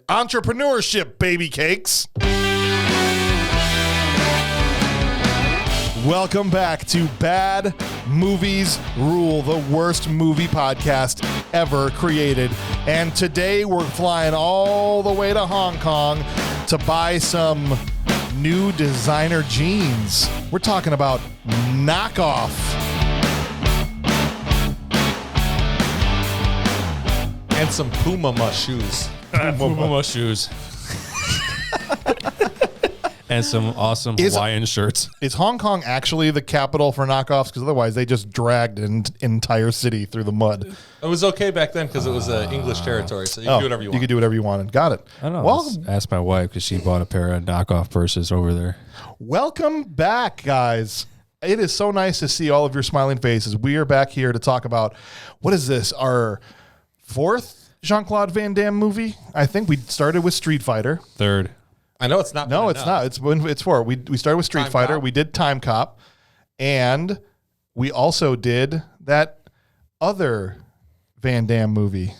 Entrepreneurship, baby cakes. Welcome back to Bad Movies Rule, the worst movie podcast ever created. And today we're flying all the way to Hong Kong to buy some new designer jeans. We're talking about knockoff. And some Puma shoes. Puma shoes. And some awesome Hawaiian shirts. Is Hong Kong actually the capital for knockoffs? Because otherwise they just dragged an entire city through the mud. It was okay back then because it was English territory, so you could do whatever you want. You could do whatever you wanted. Got it. I don't know. Well, Let's ask my wife because she bought a pair of knockoff purses over there. welcome back, guys. It is so nice to see all of your smiling faces. We are back here to talk about, what is this, our fourth Jean-Claude Van Damme movie? I think we started with Street Fighter. Third. I know it's not. No, it's not. It's four. We started with Street Fighter. Cop. We did Time Cop, and we also did that other Van Damme movie.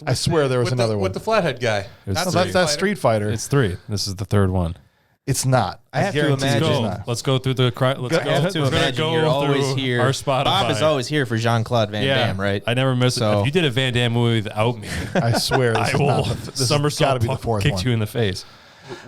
I swear there was another one with the flathead guy. That's Street Fighter. It's three. This is the third one. It's not. I have to guarantee imagine- it's Go. not. Let's go through the. Let's I have to imagine you're always here. Our Spotify. Bob is always here for Jean-Claude Van Damme, right? I never miss it. So- If you did a Van Damme movie without me, I swear this I is will not. This has somersault gotta be the fourth kick one. you in the face.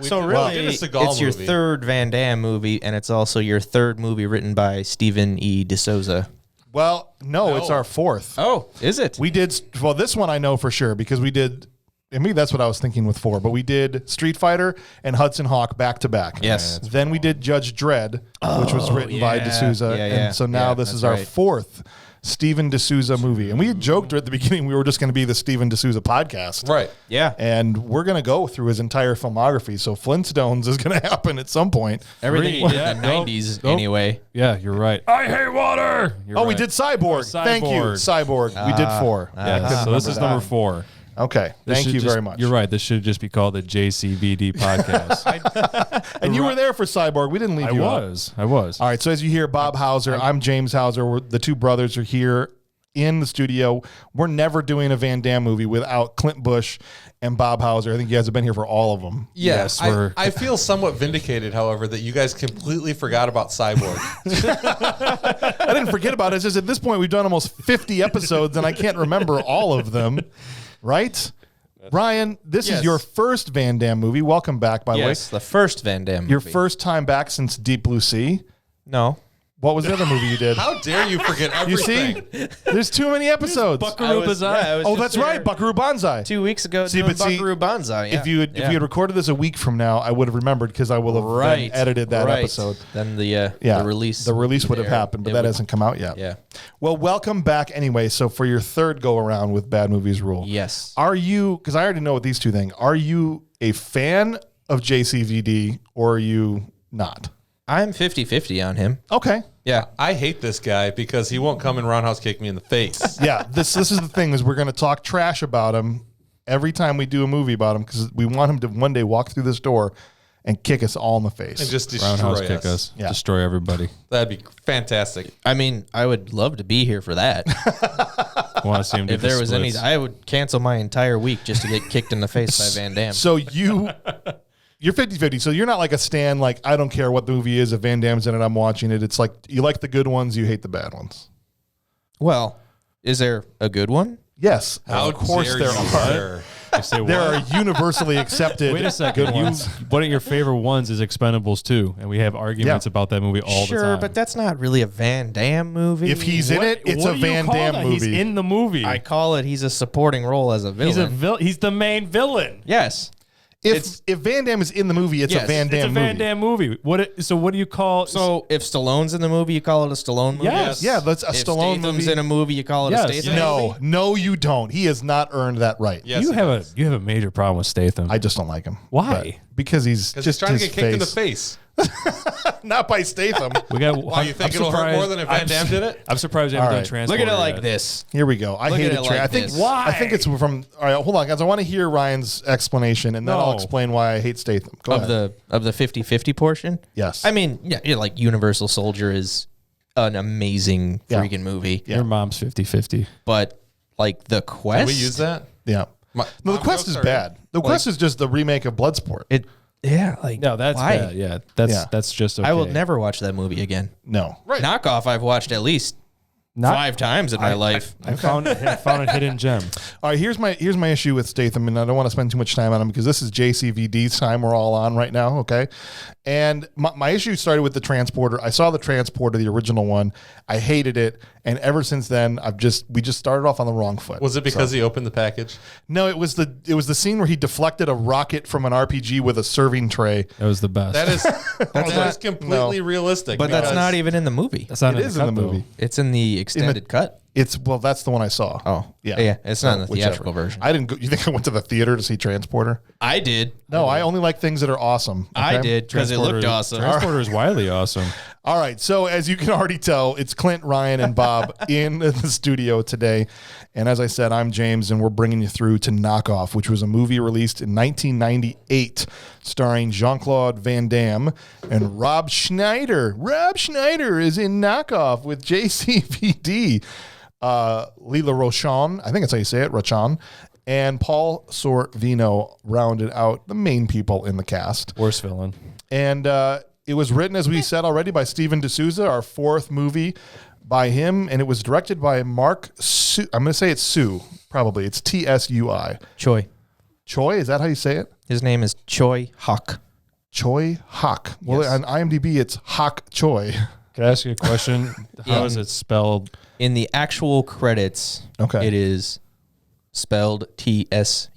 So did really, a it's Seagal your movie. third Van Damme movie, and it's also your third movie written by Stephen E. D'Souza. Well, no, it's our fourth. Oh, is it? We did, well, this one I know for sure because we did, I mean, that's what I was thinking with four, but we did Street Fighter and Hudson Hawk back to back. Yes. Then we did Judge Dredd, which was written by yeah. D'Souza. Yeah, And so now this that's is our right. fourth Stephen D'Souza movie. And we had joked at the beginning we were just going to be the Stephen D'Souza podcast. Right. Yeah. And we're going to go through his entire filmography. So Flintstones is going to happen at some point. Everything he did Yeah, in the nope, 90s, nope. anyway. Yeah, you're right. I hate water. You're Oh, we right. did Cyborg. Thank you. Cyborg. Cyborg. We did four. Yeah, so this is number 4. Okay. This Thank should you just- very much. You're right. This should just be called the JCVD podcast. And you were there for Cyborg. We didn't leave I you out. was. I was. All right, so as you hear, Bob Hauser, I'm James Hauser. The two brothers are here in the studio. We're never doing a Van Damme movie without Clint Bush and Bob Hauser. I think you guys have been here for all of them. Yes, we're- I feel somewhat vindicated, however, that you guys completely forgot about Cyborg. I didn't forget about it. It's just at this point, we've done almost 50 episodes, and I can't remember all of them, right? Ryan, this is Yes. your first Van Damme movie. Welcome back, by the way. Yes, the first Van Damme movie. Your first time back since Deep Blue Sea. No. What was the other movie you did? How dare you forget You everything? see? There's too many episodes. Buckaroo Banzai. Oh, that's right. Buckaroo Banzai. 2 weeks ago, See, doing but see, Buckaroo Banzai. Yeah. If you had recorded this a week from now, I would have remembered because I will have then edited that episode. Then the release. The release would have happened, but that hasn't come out yet. Yeah. Well, welcome back anyway. So for your third go around with Bad Movies Rule, Yes. are you? Because I already know what these two things. Are you a fan of JCVD or are you not? I'm 50-50 on him. Okay. Yeah. I hate this guy because he won't come and roundhouse kick me in the face. Yeah. This is the thing is we're going to talk trash about him every time we do a movie about him because we want him to one day walk through this door and kick us all in the face. And just destroy Roundhouse us. kick us. Yeah. Destroy everybody. That'd be fantastic. I mean, I would love to be here for that. Want to see him do If the there was any, splits. I would cancel my entire week just to get kicked in the face by Van Damme. So you're 50-50. So you're not like a stan, like, I don't care what the movie is. If Van Damme's in it, I'm watching it. It's like you like the good ones, you hate the bad ones. Well, is there a good one? Yes. How of course dare there you, are. sir. You say, There what? are universally accepted Wait a second. good ones. One of your favorite ones is Expendables 2, and we have arguments about that movie all the Sure, time. but that's not really a Van Damme movie. If he's in it, it's What a do you Van call Damme that? movie. He's in the movie. I call it, he's a supporting role as a villain. He's the main villain. Yes. if Van Damme is in the movie, it's Yes, a Van It's a Damme Van movie. Damme movie. So what do you call? So if Stallone's in the movie, you call it a Stallone movie? Yes. Yeah, that's a If Stallone Statham's movie. in a movie, you call it Yes. a Statham No, movie? no, you don't. He has not earned that right. Yes, you he have does. a major problem with Statham. I just don't like him. Why? But because he's Because just he's trying to his get kicked in the face. face. Not by Statham. we got. Why, you think it'll hurt more than if Van Damme did it? I'm surprised they haven't All done right. Transporter Look at it like yet. this. Here we go. I Look hate at it. it like I think this. I think it's from. All right, hold on, guys. I want to hear Ryan's explanation, and then I'll No. explain why I hate Statham. Go ahead. Of the 50-50 portion? Yes. I mean, yeah, like Universal Soldier is an amazing Yeah. freaking movie. Your mom's 50-50. But like the quest. Can we use that? Yeah. My- No, the Mom quest jokes is are- bad. The Quest is just the remake of Bloodsport. No, that's why? bad. Yeah, that's just okay. I will never watch that movie again. No. Right. Knockoff, I've watched at least 5 times in my life. I found a hidden gem. All right, here's my issue with Statham, and I don't want to spend too much time on him because this is JCVD's time we're all on right now, okay? And my issue started with the Transporter. I saw the Transporter, the original one. I hated it, and ever since then, we just started off on the wrong foot. Was it because he opened the package? No, it was the scene where he deflected a rocket from an RPG with a serving tray. That was the best. That is completely realistic. But that's not even in the movie. That's not It is in the movie. It's in the extended cut. That's the one I saw. Oh, yeah. It's not in the Whichever. theatrical version. I didn't go. You think I went to the theater to see Transporter? I did. No, I only like things that are awesome. I okay? did because it looked awesome. Transporter is wildly awesome. All right. So as you can already tell, it's Clint, Ryan, and Bob in the studio today. And as I said, I'm James, and we're bringing you through to Knockoff, which was a movie released in 1998 starring Jean-Claude Van Damme and Rob Schneider. Rob Schneider is in Knockoff with JCVD. Lila Rochan, I think that's how you say it, Rochan, and Paul Sorvino rounded out the main people in the cast. Worst villain. And it was written, as we said already, by Steven D'Souza, our 4th movie by him, and it was directed by Mark Su. I'm going to say it's Sue, probably. It's Tsui. Choi. Choi, is that how you say it? His name is Choi Hawk. Choi Hawk. Well, Yes. on IMDb, it's Hawk Choi. Can I ask you a question? How is it spelled? In the actual credits, Okay. it is spelled Tsui.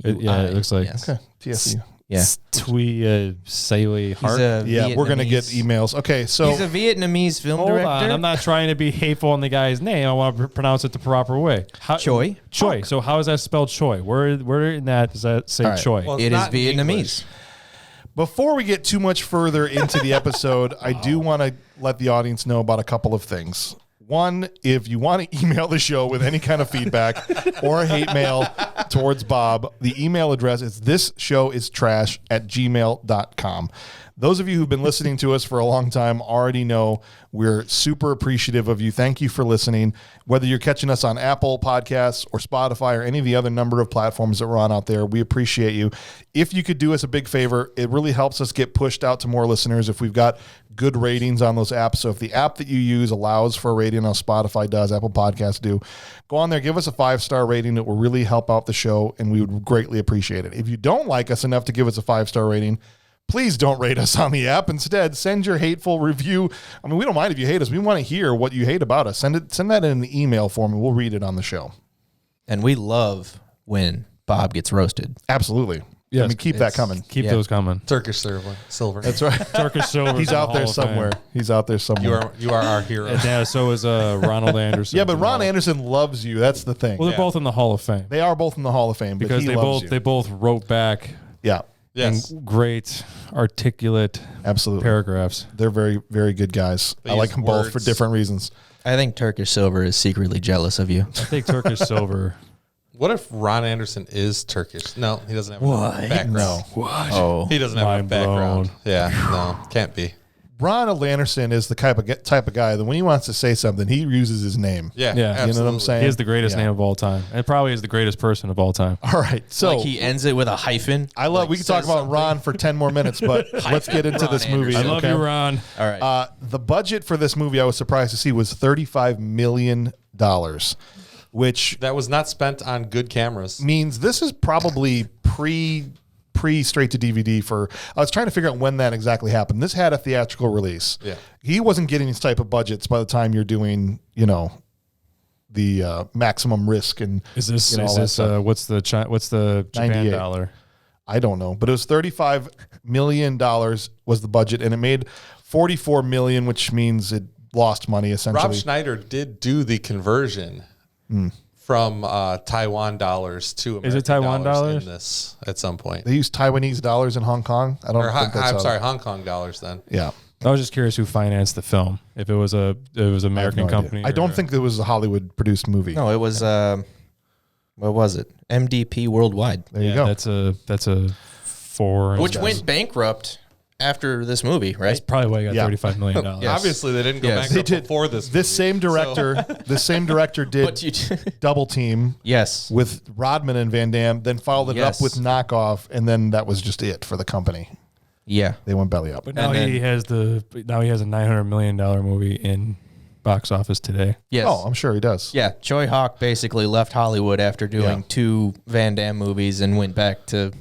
Yeah, it looks like. Yes. Okay, TSU. Yeah. Tui Saili He's Hart. a Yeah, we're going to get Vietnamese- emails. Okay, so He's a Vietnamese film Hold director. on, I'm not trying to be hateful on the guy's name. I want to pronounce it the proper way. Choi? Choi. So how is that spelled Choi? Where in that does that say All right. Choi? Well, It is not in Vietnamese. English. before we get too much further into the episode, I do want to let the audience know about a couple of things. One, if you want to email the show with any kind of feedback or hate mail towards Bob, the email address is thisshowIstrash@gmail.com. Those of you who've been listening to us for a long time already know we're super appreciative of you. Thank you for listening. Whether you're catching us on Apple Podcasts or Spotify or any of the other number of platforms that we're on out there, we appreciate you. If you could do us a big favor, it really helps us get pushed out to more listeners if we've got good ratings on those apps. So if the app that you use allows for a rating, as Spotify does, Apple Podcasts do, go on there, give us a 5-star rating. It will really help out the show, and we would greatly appreciate it. If you don't like us enough to give us a 5-star rating, please don't rate us on the app. Instead, send your hateful review. I mean, we don't mind if you hate us. We want to hear what you hate about us. Send that in the email form, and we'll read it on the show. And we love when Bob gets roasted. Absolutely. Yes, I mean, keep that coming. Keep Yeah. those coming. Turkish silver. That's right. Turkish Silver. He's out there somewhere. He's out there somewhere. You are our hero. And yeah, so is Ronald Anderson. Yeah, but Ron Anderson loves you. That's the thing. Well, they're both in the Hall of Fame They are both in the Hall of Fame, but because he they loves both you. wrote back Yeah, Yes. in great, articulate absolutely. paragraphs. They're very, very good guys. They I like use them both for words. different reasons. I think Turkish Silver is secretly jealous of you. I think Turkish Silver. What if Ron Anderson is Turkish? No, he doesn't have a background. No. Oh. He doesn't have a Mind background. blown. Yeah, no, can't be. Ron Anderson is the type of guy that when he wants to say something, he uses his name. Yeah, Yeah. You know what I'm absolutely. saying? He is the greatest Yeah. name of all time, and probably is the greatest person of all time. All right, so Like he ends it with a hyphen. I love. Like we can talk says about something. Ron for 10 more minutes, but let's get into Ron this movie. Anderson. I love okay? you, Ron. All right. The budget for this movie, I was surprised to see, was $35 million, which That was not spent on good cameras. means this is probably pre straight to DVD for. I was trying to figure out when that exactly happened. This had a theatrical release. Yeah. He wasn't getting these type of budgets by the time you're doing, the maximum risk and Is this all that stuff. what's the Japan 98. dollar? I don't know, but it was $35 million was the budget, and it made $44 million, which means it lost money essentially. Rob Schneider did do the conversion from Taiwan dollars to American Is it Taiwan dollars? in this at some point. They use Taiwanese dollars in Hong Kong. I don't Or think that's I'm how- sorry, Hong Kong dollars then. Yeah, I was just curious who financed the film. If it was American I have no idea. company. I don't or- think it was a Hollywood produced movie. No, it was what was it? MDP Worldwide, There you Yeah, go. that's a foreign. which went bankrupt after this movie, right? That's probably why he got $35 million. Yes. Obviously, they didn't go Yes. bankrupt They did. before this. This same director, did Double Team Yes. with Rodman and Van Damme, then followed it Yes. up with Knockoff, and then that was just it for the company. Yeah. They went belly up. But now And he has a $900 million movie in box office today. Yes. Oh, I'm sure he does. Yeah. Choi Hawk basically left Hollywood after doing 2 Van Damme movies and went back to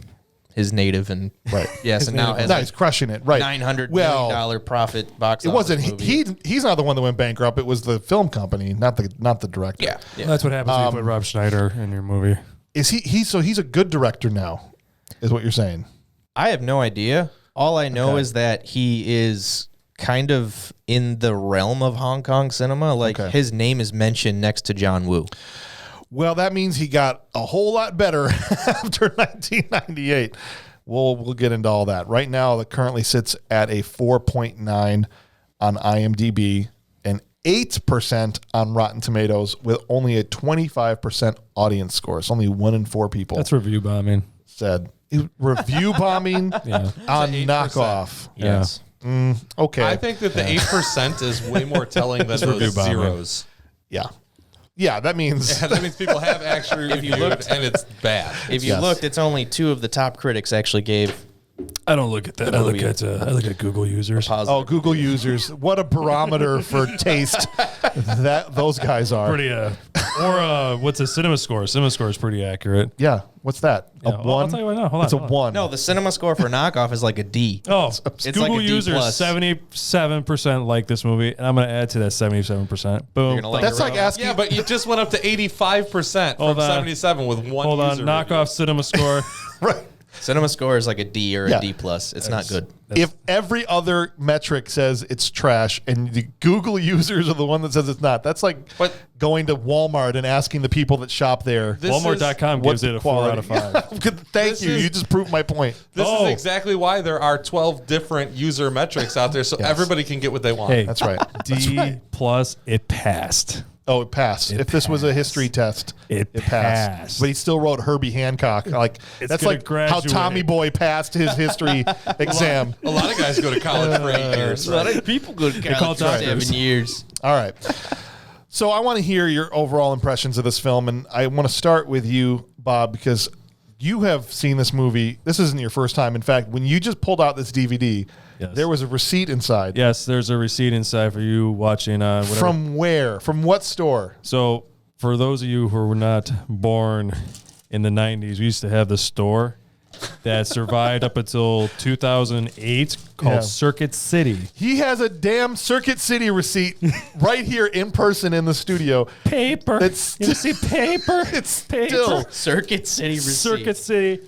his native and Right. Yes, and now has Nice, crushing it. Right. $900 million profit box It office. wasn't movie. he's not the one that went bankrupt. It was the film company, not the director. Yeah. Well, that's what happens when you put Rob Schneider in your movie. Is he's a good director now, is what you're saying. I have no idea. All I know Okay. is that he is kind of in the realm of Hong Kong cinema. Like Okay. his name is mentioned next to John Woo. Well, that means he got a whole lot better after 1998. We'll get into all that. Right now, it currently sits at a 4.9 on IMDb and 8% on Rotten Tomatoes with only a 25% audience score. It's only 1 in 4 people That's review bombing. said. Review bombing Yeah. on 8%. Knockoff. Yes. Okay. I think that the 8% is way more telling than review those bombing. zeros. Yeah. Yeah, that means Yeah, that means people have actually reviewed and it's bad. If you Yes. looked, it's only 2 of the top critics actually gave I don't look at that. I look movie. at Google users. positive. Google users. What a barometer for taste that those guys are. Pretty what's a cinema score? Cinema score is pretty accurate. Yeah. What's that? Yeah, A well, 1? I'll tell you right now. Hold on, It's a hold on. 1. No, the cinema score for Knockoff is like a D. Oh, It's Google like a D users plus. 77% like this movie, and I'm going to add to that 77%. Boom. You're gonna like That's it like asking. Yeah, but you just went up to 85% from Hold on. 77 with one Hold on. user Knockoff cinema score. Right. Cinema score is like a D or Yeah. a D plus. It's not good. If every other metric says it's trash and the Google users are the one that says it's not, that's like But- going to Walmart and asking the people that shop there. This Walmart.com what's gives it the a 4 out of quality? 5. Thank This you. is- You just proved my point. This Oh. is exactly why there are 12 different user metrics out there, so everybody can get what they want. Hey, That's right. D plus, it passed. Oh, it passed. If this was a history test, It passed. passed. But he still wrote Herbie Hancock. Like that's gonna like how graduate. Tommy Boy passed his history exam. A lot of guys go to college for 8 years. A lot of people go to call college for doctors. 7 years. All right. So I want to hear your overall impressions of this film, and I want to start with you, Bob, because you have seen this movie. This isn't your first time. In fact, when you just pulled out this DVD, Yes. there was a receipt inside. Yes, there's a receipt inside for you watching whatever. From where? From what store? So, for those of you who were not born in the 90s, we used to have the store that survived up until 2008 called Yeah. Circuit City. He has a damn Circuit City receipt right here in person in the studio. Paper. It's- You see paper? It's paper. still, Circuit City receipt. Circuit City.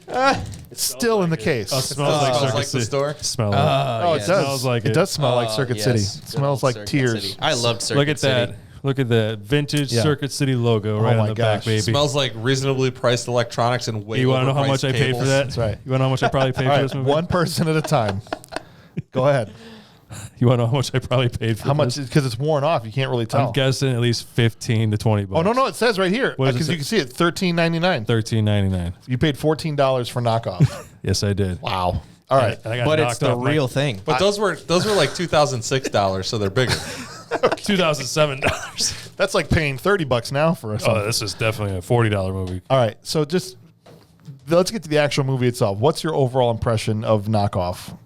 still in the case. Oh, smells like Smells Circuit like the City. store? Smell it. Oh, yes. it does. Smells like it. it. does smell like Circuit yes. City. It Good smells old like Circuit tears. City. I loved Circuit Look at City. that. Look at the vintage Yeah. Circuit City logo right my on the back, gosh. baby. Smells like reasonably priced electronics and way You want to know how much overpriced I paid for cables. that? That's right. You want to know how much I probably paid All for right, this movie? one person at a time. Go ahead. You want to know how much I probably paid for How much? this? Because it's worn off. You can't really tell. I'm guessing at least 15 to 20 bucks. Oh no, it says right here What does it because say? you can see it. $13.99. $13.99. You paid $14 for knockoff. Yes, I did. Wow. All right. And I got But it's knocked the off my real thing. But those were like $2006, so they're bigger. $2,007. That's like paying $30 now for something. Oh, this is definitely a $40 movie. All right. So just let's get to the actual movie itself. What's your overall impression of knockoff?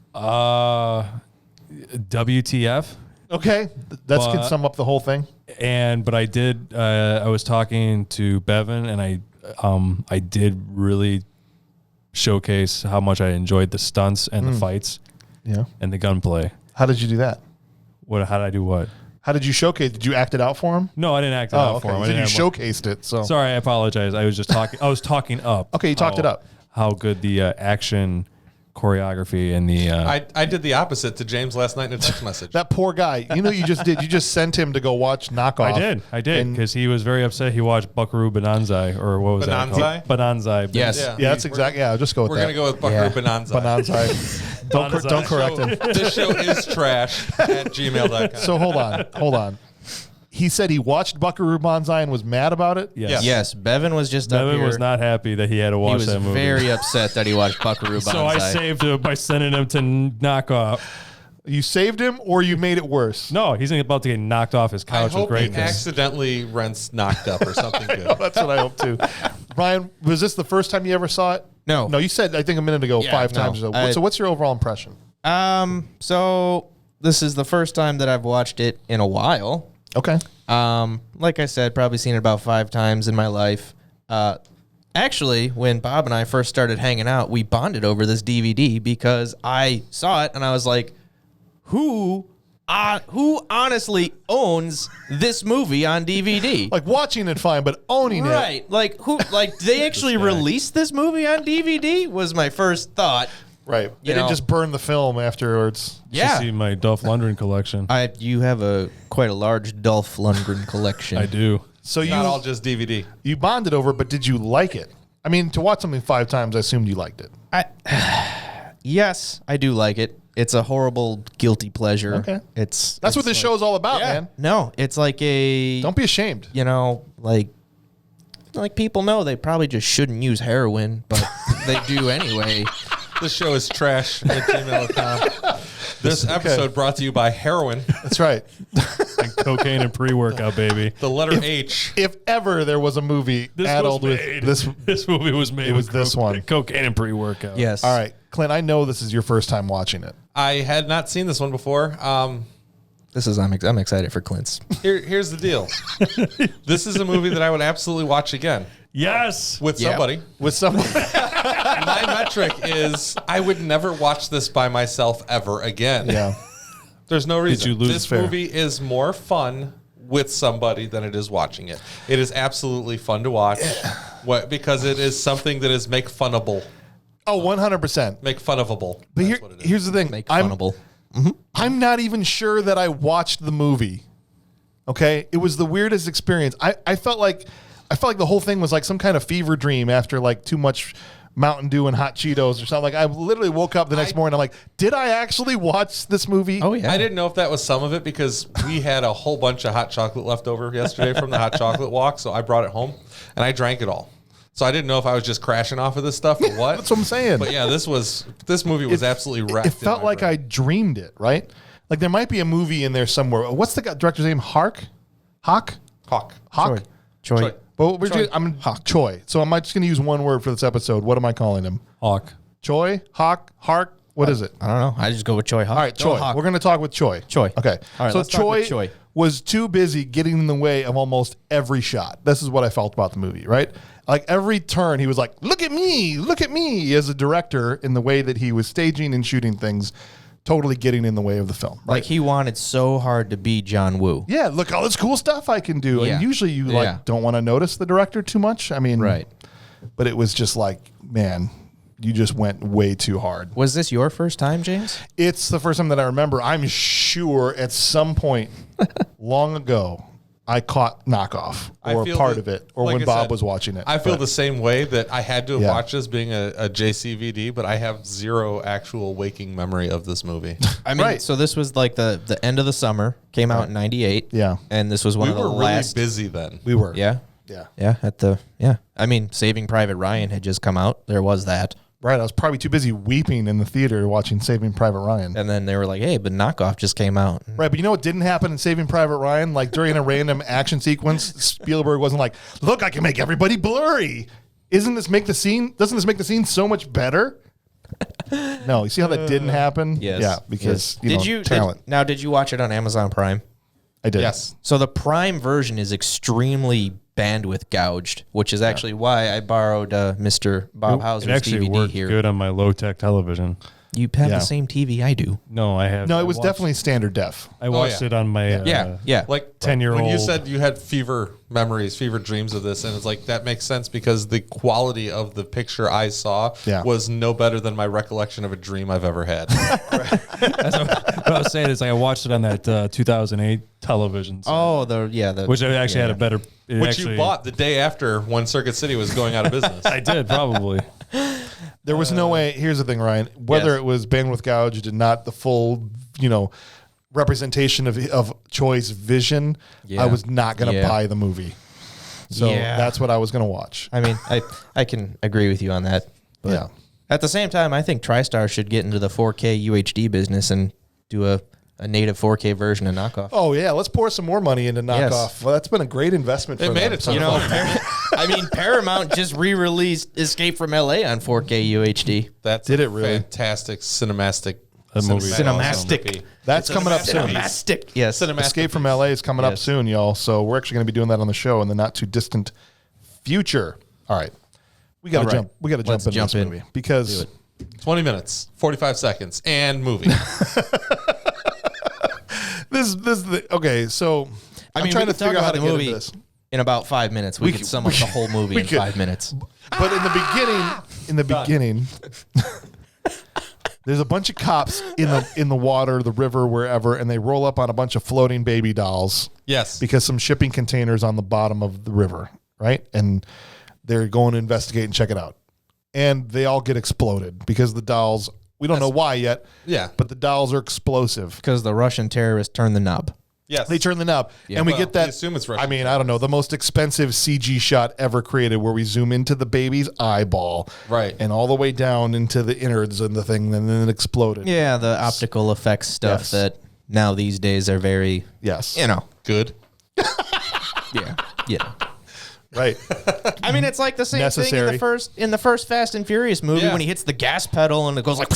WTF? Okay, that can But- sum up the whole thing. But I did. I was talking to Bevan, and I did really showcase how much I enjoyed the stunts and the fights Yeah. and the gunplay. How did you do that? How did I do what? How did you showcase? Did you act it out for him? No, I didn't act it out for him. I So didn't you have showcased it. So Sorry, I apologize. I was just talking. I was talking up. Okay, you talked it up. How good the action choreography and the. I did the opposite to James last night in a text message. that poor guy. You know, you just did. You just sent him to go watch knockoff. I did, And- because he was very upset. He watched Buckaroo Banzai, or what was that Bonanza? called? Bonanza. Yes. Yeah. Yeah, that's exactly. Yeah, I'll just go with We're that. going to go with Buckaroo Yeah. Bonanza. Bonanza. Don't correct him. This show is trash at gmail.com. So hold on. he said he watched Buckaroo Banzai and was mad about it. Yes. Yes, Bevan was just up Bevan here. was not happy that he had to He watch was that movie. very upset that he watched Buckaroo Banzai. So I saved him by sending him to knock off. You saved him, or you made it worse. No, he's about to get knocked off his I couch with hope he greatness. accidentally rents Knocked Up or something good. That's what I hope too. Ryan, was this the first time you ever saw it? No. No, you said I think a minute ago Yeah, 5 no. times. Or so. So what's your overall impression? So this is the first time that I've watched it in a while. Okay. Like I said, probably seen it about 5 times in my life. Actually, when Bob and I first started hanging out, we bonded over this DVD because I saw it and I was like, who honestly owns this movie on DVD? Like watching it fine, but owning it. Right. Like who like they actually released this movie on DVD was my first thought. Right. They You didn't know. just burn the film afterwards. You should Yeah. see my Dolph Lundgren collection. You have quite a large Dolph Lundgren collection. I do. So Not all just DVD. you bonded over, but did you like it? I mean, to watch something 5 times, I assumed you liked it. Yes, I do like it. It's a horrible guilty pleasure. Okay. That's That's what this show's all about, man. No, it's like a Don't be ashamed. you know, like people know they probably just shouldn't use heroin, but they do anyway. This show is trash at gmail.com. This episode brought to you by heroin, That's right. And cocaine and pre-workout, baby. the letter H. If ever there was a movie addled with this. This movie was made. It was with this one. Cocaine and pre-workout. Yes. All right, Clint, I know this is your first time watching it. I had not seen this one before. I'm excited for Clint's. Here's the deal. This is a movie that I would absolutely watch again Yes. with Yeah. somebody. With someone. My metric is I would never watch this by myself ever again. Yeah. There's no reason. you lose? This Fair. movie is more fun with somebody than it is watching it. It is absolutely fun to watch because it is something that is make funnable. Oh, 100%. Make funable. But That's what it is. here's the thing. Make I'm, funnable. I'm not even sure that I watched the movie. Okay? It was the weirdest experience. I felt like the whole thing was like some kind of fever dream after like too much Mountain Dew and hot Cheetos or something. Like I literally woke up the next morning. I'm like, did I actually watch this movie? Oh yeah. I didn't know if that was some of it because we had a whole bunch of hot chocolate left over yesterday from the hot chocolate walk. So I brought it home and I drank it all. So I didn't know if I was just crashing off of this stuff or what. That's what I'm saying. But yeah, this movie was absolutely wrecked. It felt like I dreamed it, right? Like there might be a movie in there somewhere. What's the director's name? Hawk? Hawk. Choi. Well, I'm Choi. So I'm just going to use one word for this episode. What am I calling him? Hawk. Choi? Hawk? Hark? What is it? I don't know. I just go with Choi. All right, Choi. We're going to talk with Choi. Choi. Okay. All right, So let's talk with Choi. was too busy getting in the way of almost every shot. This is what I felt about the movie, right? Like every turn, he was like, look at me, as a director in the way that he was staging and shooting things, totally getting in the way of the film. Right? Like he wanted so hard to be John Woo. Yeah, look all this cool stuff I can do. Yeah. And usually you Yeah. don't want to notice the director too much. I mean, Right. But it was just like, man, you just went way too hard. Was this your first time, James? It's the first time that I remember. I'm sure at some point long ago, I caught Knockoff I or feel part that- of it, or like when I Bob said, was watching it. I feel But the same way that I had to have Yeah. watched this being a JCVD, but I have zero actual waking memory of this movie. I mean, Right. so this was like the end of the summer. Came out in '98. Yeah. and this was one We of the were really last. busy then. we were. Yeah, Yeah. yeah. I mean, Saving Private Ryan had just come out. There was that, Right. I was probably too busy weeping in the theater watching Saving Private Ryan. and then they were like, "Hey, but Knockoff just came out." Right, but you know what didn't happen in Saving Private Ryan? Like during a random action sequence, Spielberg wasn't like, "Look, I can make everybody blurry." Doesn't this make the scene so much better? No, you see how that didn't happen? Yes. Yeah, because Yes. talent. Did you watch it on Amazon Prime? I did. Yes. So the Prime version is extremely bandwidth gouged, which is actually why I borrowed Mr. Bob It Hauser's actually DVD worked here. good on my low-tech television. You have Yeah. the same TV I do. No, I have. No, I it was watched- definitely standard def. I watched yeah. it on my. Yeah. Like 10-year-old. when you said you had fever dreams of this, and it's like that makes sense because the quality of the picture I saw Yeah. was no better than my recollection of a dream I've ever had. What I was saying is, like, I watched it on that 2008 television, set, Oh, which I actually had a better. it Which actually- you bought the day after when Circuit City was going out of business. I did probably. There was no way. Here's the thing, Ryan. Whether Yes. it was bandwidth gouged and not the full, representation of Choi's vision, Yeah. I was not going to Yeah. buy the movie. So Yeah. that's what I was going to watch. I mean, I can agree with you on that. But Yeah. at the same time, I think TriStar should get into the 4K UHD business and do a native 4K version of Knockoff. Oh yeah, let's pour some more money into Knockoff. Yes. Well, that's been a great investment. It for made them. it to You know, I mean, Paramount just re-released Escape from LA on 4K UHD. That's Did a it really? fantastic cinematic. That movie. Cinematic. That's coming up soon. Cinemastic. Yes. Escape from LA is coming up Yes. soon, y'all. So we're actually going to be doing that on the show in the not too distant future. All right, we got to All right. jump. We got to Let's jump into jump this in. movie because 20 minutes, 45 seconds, and movie. this is the okay. So I mean, I'm trying we to could talk figure out how about to the get movie into this. in about 5 minutes. We could sum up the whole movie we in could. 5 minutes. But in the beginning, there's a bunch of cops in the water, the river, wherever, and they roll up on a bunch of floating baby dolls. Yes. Because some shipping containers on the bottom of the river, right? And they're going to investigate and check it out. And they all get exploded because the dolls, we don't know why yet. Yeah. But the dolls are explosive. Because the Russian terrorists turned the knob. Yes. They turn the knob. And we Well, get that. we assume it's Russian I mean, I don't know, the most expensive CG shot ever created where we zoom into the baby's eyeball. Right. And all the way down into the innards and the thing, and then it exploded. Yeah, the optical effects stuff Yes. that now these days are very, Yes. Good. yeah. Right. I mean, it's like the same thing Necessary. in the first Fast and Furious movie Yeah. when he hits the gas pedal and it goes like.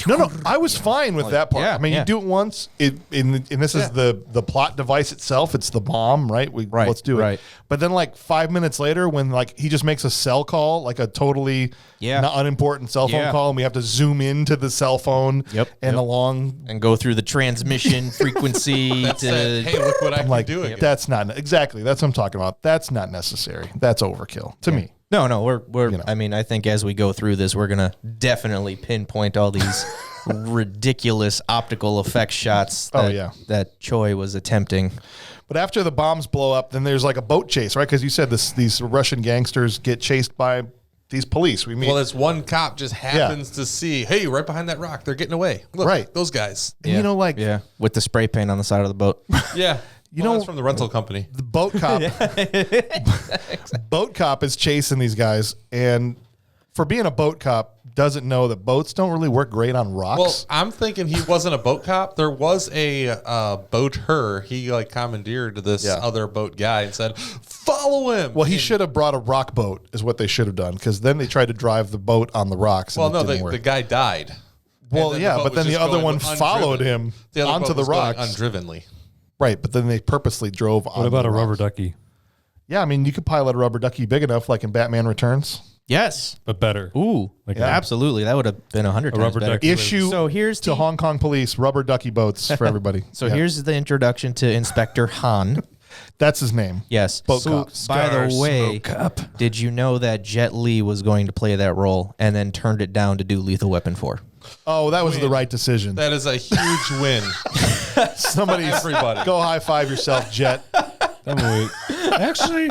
No, I was fine with that part. yeah, I mean, yeah. you do it once, and this is the plot device itself. It's the bomb, right? Right, Let's do it. right. But then, like 5 minutes later, when like he just makes a cell call, like a totally not unimportant cell phone Yeah. call, and we have to zoom into the cell phone and along. And go through the transmission frequency That's to. it. Hey, look what I I'm can like, do again. that's not exactly. That's what I'm talking about. That's not necessary. That's overkill to me. No, we're. You know. I mean, I think as we go through this, we're gonna definitely pinpoint all these ridiculous optical effect shots. That Choi was attempting. But after the bombs blow up, then there's like a boat chase, right? Because you said these Russian gangsters get chased by these police. We meet. Well, this one cop just happens to see, hey, right behind that rock, they're getting away. Look, Right. those guys. and you know, like with the spray paint on the side of the boat. Yeah. You Well, know- that's from the rental company. the boat cop. Boat cop is chasing these guys, and for being a boat cop, doesn't know that boats don't really work great on rocks. Well, I'm thinking he wasn't a boat cop. There was a boater. He like commandeered this other boat guy and said, "Follow him." Well, he And- should have brought a rock boat, is what they should have done, because then they tried to drive the boat on the rocks. And Well, no, it didn't work. the guy died. Well, And yeah, boat but was then the just other going one undriven. followed him The other onto boat the was going rocks. undrivenly. Right, but then they purposely drove on What about the a rubber rocks. ducky? Yeah, I mean, you could pilot a rubber ducky big enough, like in Batman Returns. Yes. But better. Ooh. Like Yeah. Absolutely. That would have been 100 times rubber better. ducky. Issue So here's to the- Hong Kong police, rubber ducky boats for everybody. So Yeah. here's the introduction to Inspector Han. That's his name. Yes. Boat So, cop. by the Scar way, Smoke Up. did you know that Jet Li was going to play that role and then turned it down to do Lethal Weapon 4? Oh, that was the right decision. That is a huge win. Somebody, Everybody. go high five yourself, Jet. That movie. Actually,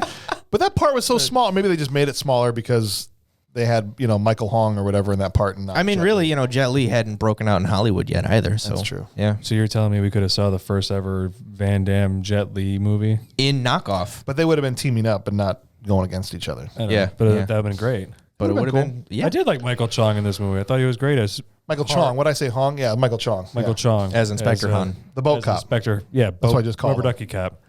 But that part was so small. Maybe they just made it smaller because they had, Michael Hong or whatever in that part. And not I mean, Jet really, Li. Jet Li hadn't broken out in Hollywood yet either. So That's true. Yeah. so you're telling me we could have saw the first ever Van Damme Jet Li movie? In Knockoff. But they would have been teaming up and not going against each other. I don't Yeah, know, but yeah. that would have been great. But it would Would've have been been. Yeah. I did like Michael Chong in this movie. I thought he was great as Michael Chong. What did I say? Hong? Yeah, Michael Chong. Michael Yeah. Chong As Inspector Han. The boat as cop. Inspector. Yeah, boat, what I just called rubber him. ducky cop.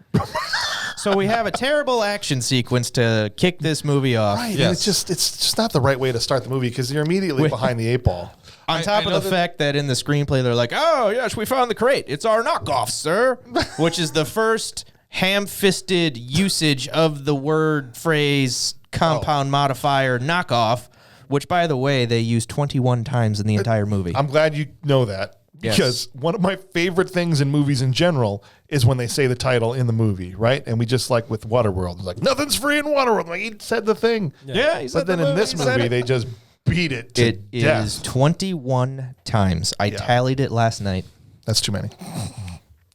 So we have a terrible action sequence to kick this movie off. Right. Yes. And it's just not the right way to start the movie because you're immediately behind the 8 ball. On top I of know the that- fact that in the screenplay they're like, "Oh yes, we found the crate. It's our knockoff, sir," which is the first ham-fisted usage of the word phrase compound modifier knockoff. Which, by the way, they use 21 times in the entire movie. I'm glad you know that Yes. because one of my favorite things in movies in general is when they say the title in the movie, right? And we just like with Waterworld, it's like nothing's free in Waterworld. Like he said the thing, Yeah, he But said then the in this he said movie, it. they just beat it to It death. is 21 times. I tallied it last night. That's too many.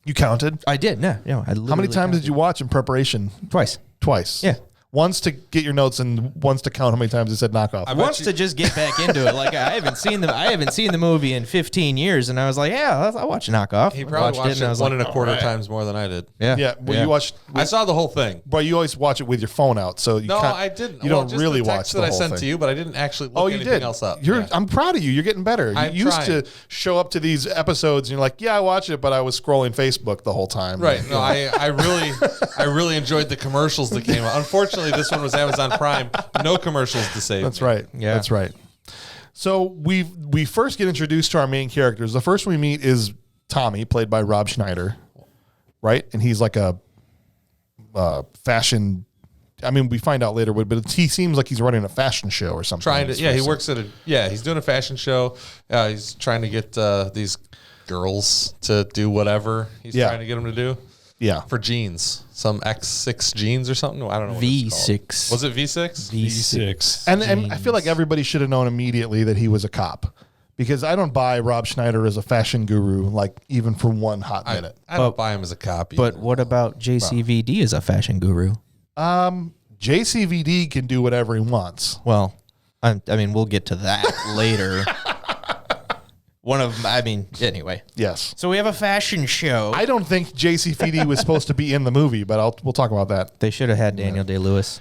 You counted? I did. No, I How many times did you watch in preparation? Twice. Twice. Yeah. Once to get your notes and once to count how many times it said knockoff. Once to just get back into it. Like I haven't seen the movie in 15 years, and I was like, yeah, I'll watch Knockoff. He probably watched it and I was one like, and a quarter times more than I did. Yeah, well, you watched. I saw the whole thing. But you always watch it with your phone out, so you No, can't, I didn't. You Well, don't just really the watch text the that I whole sent thing. to you, but I didn't actually look Oh, you anything did. else up. I'm proud of you. You're getting better. You I'm used trying. to show up to these episodes and you're like, yeah, I watched it, but I was scrolling Facebook the whole time. Right. No, I really enjoyed the commercials that came out. Unfortunately, this one was Amazon Prime. No commercials to save. That's me. right. Yeah. That's right. So we first get introduced to our main characters. The first we meet is Tommy, played by Rob Schneider, right? And he's like a fashion. I mean, we find out later, but he seems like he's running a fashion show or something. He works at he's doing a fashion show. He's trying to get these girls to do whatever he's trying to get them to do. Yeah. For jeans, some X6 jeans or something. I don't know. What it's V6. called. Was it V6? V6. And I feel like everybody should have known immediately that he was a cop, because I don't buy Rob Schneider as a fashion guru, like even for one hot minute. I don't buy him as a cop. But either. what about JCVD as a fashion guru? JCVD can do whatever he wants. Well, I mean, we'll get to that later. Anyway. Yes. So we have a fashion show. I don't think JCVD was supposed to be in the movie, but we'll talk about that. They should have had Daniel Day-Lewis.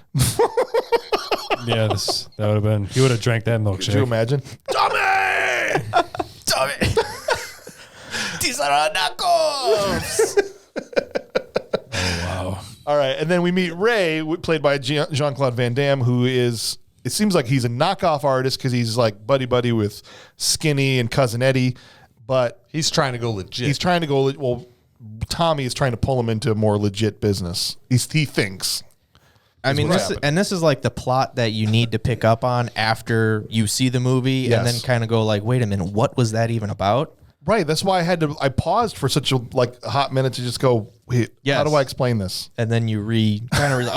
Yeah, that would have been. He would have drank that milkshake. Could you imagine? Tommy! These are our knockoffs! Wow. All right, and then we meet Ray, played by Jean-Claude Van Damme, who is, it seems like he's a knockoff artist because he's like buddy-buddy with Skinny and Cousin Eddie, but he's trying to go legit. he's trying to go, well, Tommy is trying to pull him into a more legit business. He thinks. I mean, this is like the plot that you need to pick up on after you see the movie and then kind of go like, wait a minute, what was that even about? Right, that's why I paused for such a hot minute to just go, hey, how do I explain this? And then you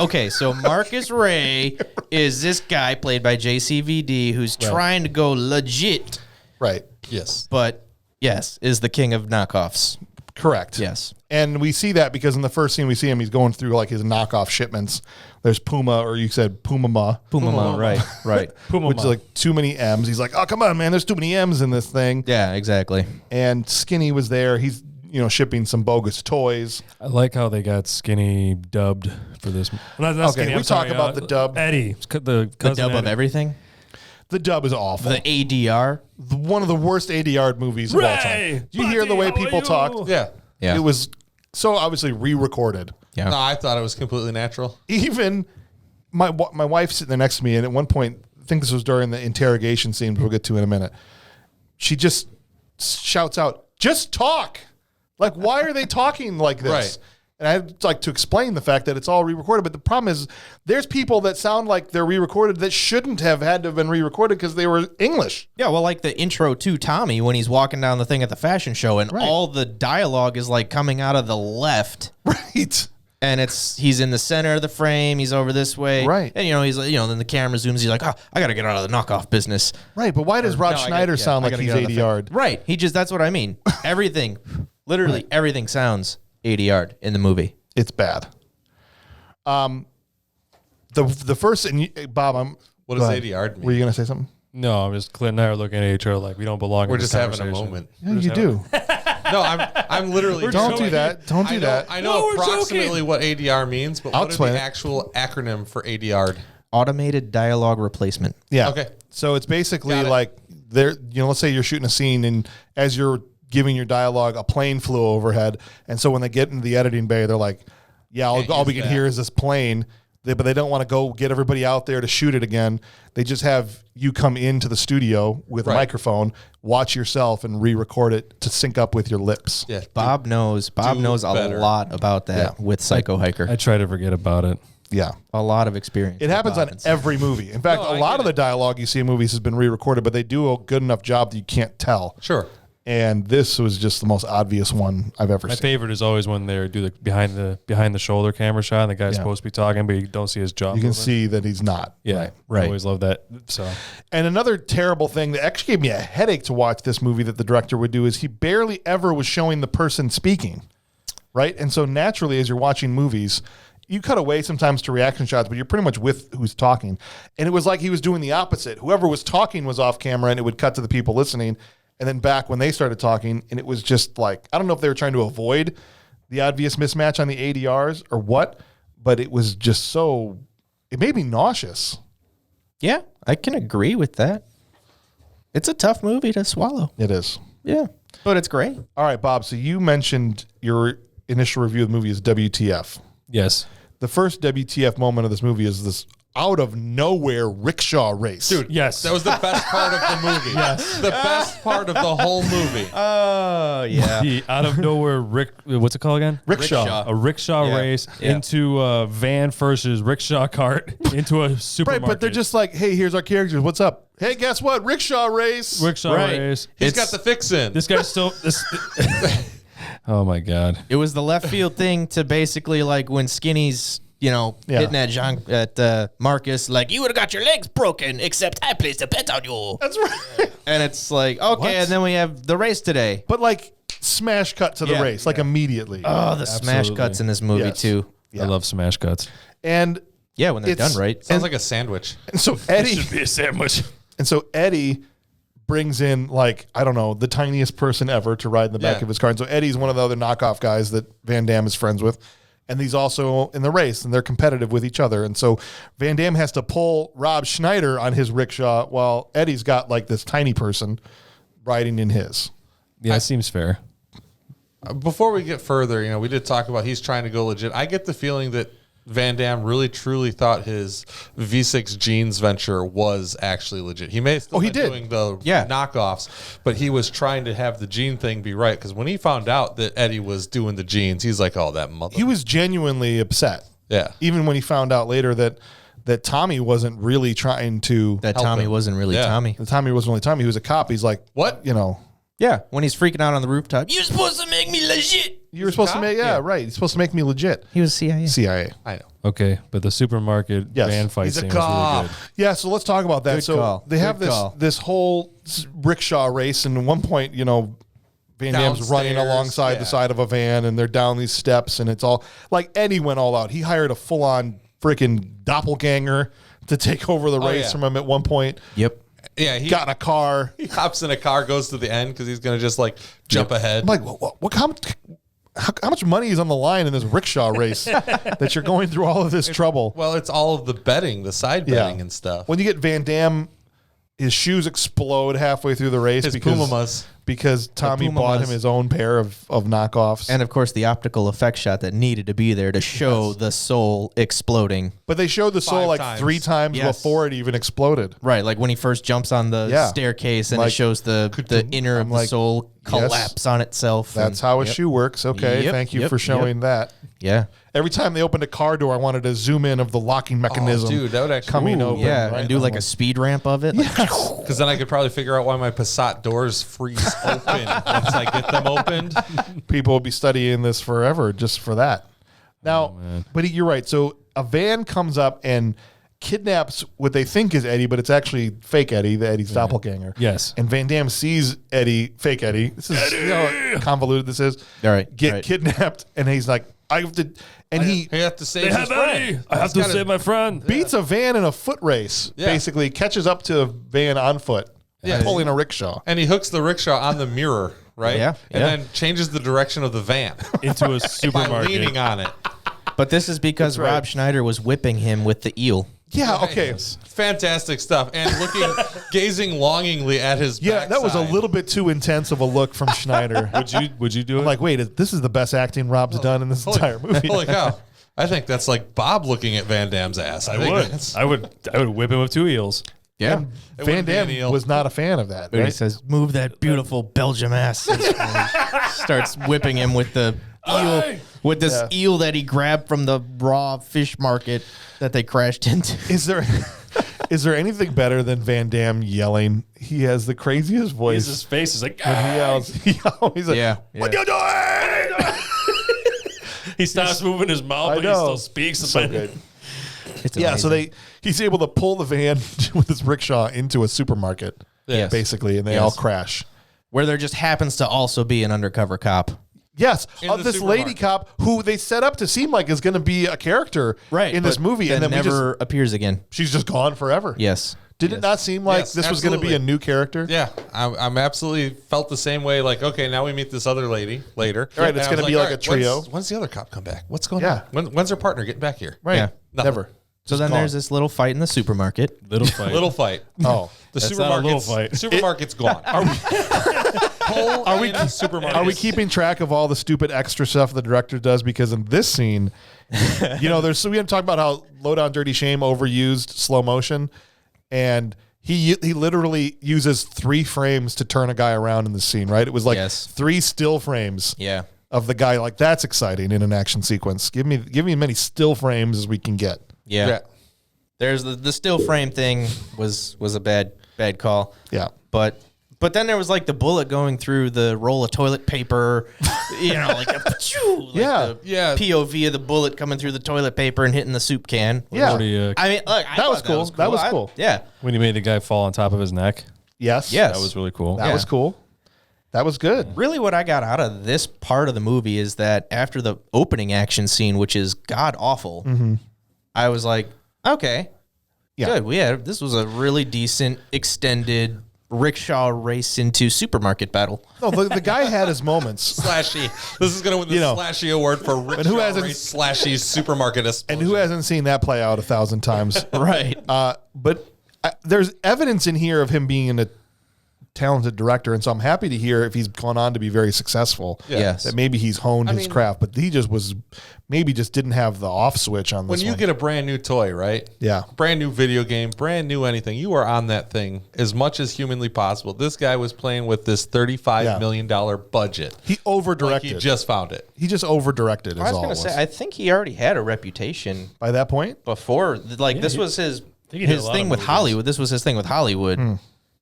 okay, so Marcus Ray is this guy played by JCVD who's trying to go legit. Right. Yes. But yes, is the king of knockoffs. Correct. Yes. And we see that because in the first scene we see him, he's going through like his knockoff shipments. There's Puma, or you said Puma-ma. Puma-ma, right. Puma-ma. Which is like too many M's. He's like, oh, come on, man, there's too many M's in this thing. Yeah, exactly. And Skinny was there. He's, shipping some bogus toys. I like how they got Skinny dubbed for this. Not Okay, Skinny, we I'm talk sorry, about the dub. Eddie, the The cousin dub of Eddie. everything. The dub is awful. The ADR. One of the worst ADR movies of all time. Do you hear the way people talk? Yeah. Yeah. It was so obviously re-recorded. Yeah. No, I thought it was completely natural. Even my wife sitting there next to me, and at one point, I think this was during the interrogation scene, we'll get to in a minute, she just shouts out, just talk. Like, why are they talking like this? Right. And I'd like to explain the fact that it's all re-recorded, but the problem is there's people that sound like they're re-recorded that shouldn't have had to have been re-recorded because they were English. Yeah, well, like the intro to Tommy when he's walking down the thing at the fashion show, and all the dialogue is like coming out of the left. Right. And he's in the center of the frame. He's over this way, Right. And he's like, then the camera zooms. He's like, oh, I got to get out of the knockoff business. Right, but why does Rob Schneider sound I like gotta he's get out of the 80-yard? Right. That's what I mean. Everything, literally everything sounds 80-yard in the movie. It's bad. The first, and Bob, What go does ahead. 80 yard mean? Were you going to say something? No, I'm just Clint and I are looking at each other like we don't belong. We're in this just having a conversation. moment. Yeah, you do. No, I'm literally. Don't do that. Don't do that. I know approximately what ADR means, but I'll what is the explain it. actual acronym for ADR? Automated dialogue replacement. Yeah. Okay. So it's basically Got it. like let's say you're shooting a scene, and as you're giving your dialogue, a plane flew overhead, and so when they get into the editing bay, they're like, "Yeah, all we can hear is this plane." But they don't want to go get everybody out there to shoot it again. They just have you come into the studio with a microphone, watch yourself, and re-record it to sync up with your lips. Yeah. Bob knows better. a lot about that with Psycho Hiker. I try to forget about it. Yeah. A lot of experience. It happens on every movie. In fact, a lot of the dialogue you see in movies has been re-recorded, but they do a good enough job that you can't tell. Sure. And this was just the most obvious one I've ever My seen. favorite is always when they do the behind the shoulder camera shot and the guy's supposed to be talking, but you don't see his jaw. You can see that he's not. Yeah, Right. I always love that. So And another terrible thing that actually gave me a headache to watch this movie that the director would do is he barely ever was showing the person speaking. Right? And so naturally, as you're watching movies, you cut away sometimes to reaction shots, but you're pretty much with who's talking. And it was like he was doing the opposite. Whoever was talking was off camera, and it would cut to the people listening, and then back when they started talking, and it was just like, I don't know if they were trying to avoid the obvious mismatch on the ADRs or what, but it was just so, it made me nauseous. Yeah, I can agree with that. It's a tough movie to swallow. It is. Yeah, but it's great. All right, Bob, so you mentioned your initial review of the movie is WTF. Yes. The first WTF moment of this movie is this out of nowhere rickshaw race. Dude, Yes. that was the best part of the movie. Yes. The best part of the whole movie. Oh, yeah. The out of nowhere what's it called again? Rickshaw. A rickshaw Yeah. race Yeah. into a van versus rickshaw cart into a supermarket. Right, but they're just like, hey, here's our characters. What's up? Hey, guess what? Rickshaw race. rickshaw Right. race. He's got the fix in. This guy's still this. Oh my god. It was the left field thing to basically like when Skinny's, Yeah. hitting at Marcus, like, you would have got your legs broken, except I placed a bet on you. That's right. And it's like, okay, What? and then we have the race today. But like, smash cut to the Yeah. race, like immediately. Oh, the smash Absolutely. cuts in this movie, Yes. too. Yeah. I love smash cuts. And Yeah, when they're It's- done right. Sounds like a sandwich. so Eddie, Should be a sandwich. and so Eddie brings in, like, I don't know, the tiniest person ever to ride in the back Yeah. of his car. And so Eddie's one of the other knockoff guys that Van Damme is friends with. And he's also in the race, and they're competitive with each other. And so Van Damme has to pull Rob Schneider on his rickshaw while Eddie's got like this tiny person riding in his. Yeah, it seems fair. Before we get further, we did talk about he's trying to go legit. I get the feeling that Van Damme really truly thought his V6 jeans venture was actually legit. He may have still he been did. doing the Yeah. knockoffs, but he was trying to have the jean thing be right. Because when he found out that Eddie was doing the jeans, he's like, "Oh, that mother." He was genuinely upset. Yeah. Even when he found out later that Tommy wasn't really trying to. That Help Tommy him. wasn't really Yeah. Tommy. That Tommy wasn't really Tommy. He was a cop. He's like, What? Yeah, when he's freaking out on the rooftop. You're supposed to make me legit. You were supposed to cop? make, Yeah. right. You're supposed to make me legit. He was CIA. CIA. I know. Okay, but the supermarket Yes. van fight He's a scene was really cop. good. Yeah, so let's talk about that. Good so call. they have Good this call. this whole rickshaw race, and at one point, Van Damme's running Downstairs, alongside yeah. the side of a van, and they're down these steps, and it's all like Eddie went all out. He hired a full on freaking doppelganger to take over the race yeah. from him at one point. Yep. Yeah, he Got in a car. he hops in a car, goes to the end because he's gonna just like jump ahead. I'm like, how much money is on the line in this rickshaw race that you're going through all of this trouble? Well, it's all of the betting, the side betting and stuff. When you get Van Damme, his shoes explode halfway through the race His because Tommy bought him his own pair of knockoffs. And of course, the optical effect shot that needed to be there to show the soul exploding. But they showed the soul 5 like times. 3 times Yes. before it even exploded. Right, like when he first jumps on the Yeah. staircase and Like, it shows the inner of I'm the like, soul collapse on itself. That's and- how a yep. shoe works. Okay, Yep, thank you yep, for showing that. Yeah. Every time they opened a car door, I wanted to zoom in of the locking mechanism. dude, that would actually- coming Ooh, open. Yeah, right? and do like a speed ramp of it. Like, Because then I could probably figure out why my Passat doors freeze open once I get them opened. People will be studying this forever just for that. Now, but you're right. So a van comes up and kidnaps what they think is Eddie, but it's actually fake Eddie, the Eddie's doppelganger. Yes. And Van Damme sees Eddie, fake Eddie. This is how convoluted this is. All right, Get right. kidnapped, and he's like, I have to, and he You have to save They his have friend. Eddie. I have He's to gotta- save my friend. beats a van in a foot race. Yeah. Basically, catches up to a van on foot, Yeah. pulling a rickshaw. And he hooks the rickshaw on the mirror, right? Yeah, And yeah. then changes the direction of the van Into a by supermarket. leaning on it. but this is because right. Rob Schneider was whipping him with the eel. Yeah. Okay. Fantastic stuff. And gazing longingly at his Yeah, that was a backside. little bit too intense of a look from Schneider. Would you do it? I'm like, wait, this is the best acting Rob's done in this entire movie. Holy cow. I think that's like Bob looking at Van Damme's ass. I think that's- I would whip him with 2 eels. Yeah. And It Van wouldn't be an Damme eel. was not a fan of that. But he Right? says, "Move that beautiful Belgium ass." And he starts whipping him with the eel, with this Yeah. eel that he grabbed from the raw fish market that they crashed into. Is there anything better than Van Damme yelling? He has the craziest voice. His face is like, When he yells, he always like, Yeah, "What yeah. you doing?" he stops moving his mouth, I but he know. still speaks. So good. It's Yeah, so amazing. he's able to pull the van with his rickshaw into a supermarket, Yes. basically, and they all crash. where there just happens to also be an undercover cop. Yes, In of the this lady supermarket. cop who they set up to seem like is going to be a character in this but movie, and then never appears again. she's just gone forever. Yes. Did it not seem like Yes, this was going to be a absolutely. new character? Yeah, I'm absolutely felt the same way. Like, okay, now we meet this other lady later. Right, it's And I gonna was be like all a trio. When's the other cop come back? What's going Yeah. on? When's her partner getting back here? Right. Yeah. Nothing. Never. So then gone. there's this little fight in the supermarket. Little fight. Little fight. Oh. The That's not a little fight. Supermarket's gone. Are we supermarket? Are we keeping track of all the stupid extra stuff the director does? Because in this scene, we haven't talked about how Low Down Dirty Shame overused slow motion, and he literally uses 3 frames to turn a guy around in the scene. Right? It was like Yes. 3 still frames. Yeah. Of the guy, like that's exciting in an action sequence. Give me as many still frames as we can get. Yeah. There's the still frame thing was a bad call. Yeah. But then there was like the bullet going through the roll of toilet paper, like a Yeah. Yeah. POV of the bullet coming through the toilet paper and hitting the soup can. Yeah. Already, I mean, look, That was cool. That was cool. Yeah. when he made the guy fall on top of his neck, Yes. Yes. that was really cool. That was cool. That was good. Really, what I got out of this part of the movie is that after the opening action scene, which is god awful, I was like, okay, Yeah. good. This was a really decent extended rickshaw race into supermarket battle. No, the guy had his moments. Slashy. This is going to win the Slashy Award for Rickshaw who hasn't- Race Slashy Supermarket And Explosion. who hasn't seen that play out 1,000 times? Right. But there's evidence in here of him being a talented director, and so I'm happy to hear if he's gone on to be very successful. Yes. That maybe he's honed his mean- craft, but he just didn't have the off switch on this When you one. get a brand new toy, right? Yeah. Brand new video game, brand new anything, you are on that thing as much as humanly possible. This guy was playing with this $35 million budget. He over-directed. Like he just found it. He just over-directed is I was all going it to was. say, I think he already had a reputation By that point? before. Like, this was his he did a his lot thing of with movies. Hollywood. This was his thing with Hollywood.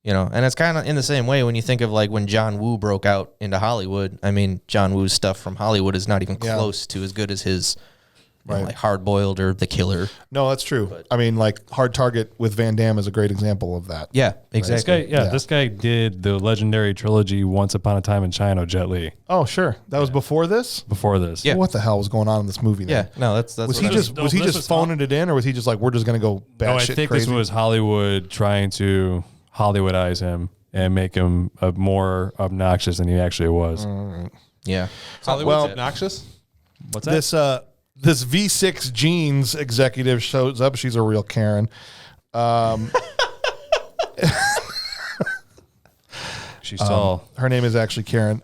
And it's kind of in the same way when you think of like when John Woo broke out into Hollywood. I mean, John Woo's stuff from Hollywood is not even close to as good as his, like Hard Boiled or The Killer. No, that's true. I mean, like Hard Target with Van Damme is a great example of that. Yeah, This guy, exactly. this guy did the legendary trilogy Once Upon a Time in China, Jet Li, Oh, sure. That was before this? before this. Yeah. What the hell was going on in this movie then? Yeah, no, that's Was what he I just No, was he this just was phoning it in, or was he just like, we're just gonna go No, I batshit think crazy? this was Hollywood trying to Hollywoodize him and make him more obnoxious than he actually was. yeah. Hollywood's obnoxious. What's that? This V6 Jeans executive shows up. She's a real Karen. She's tall. Her name is actually Karen.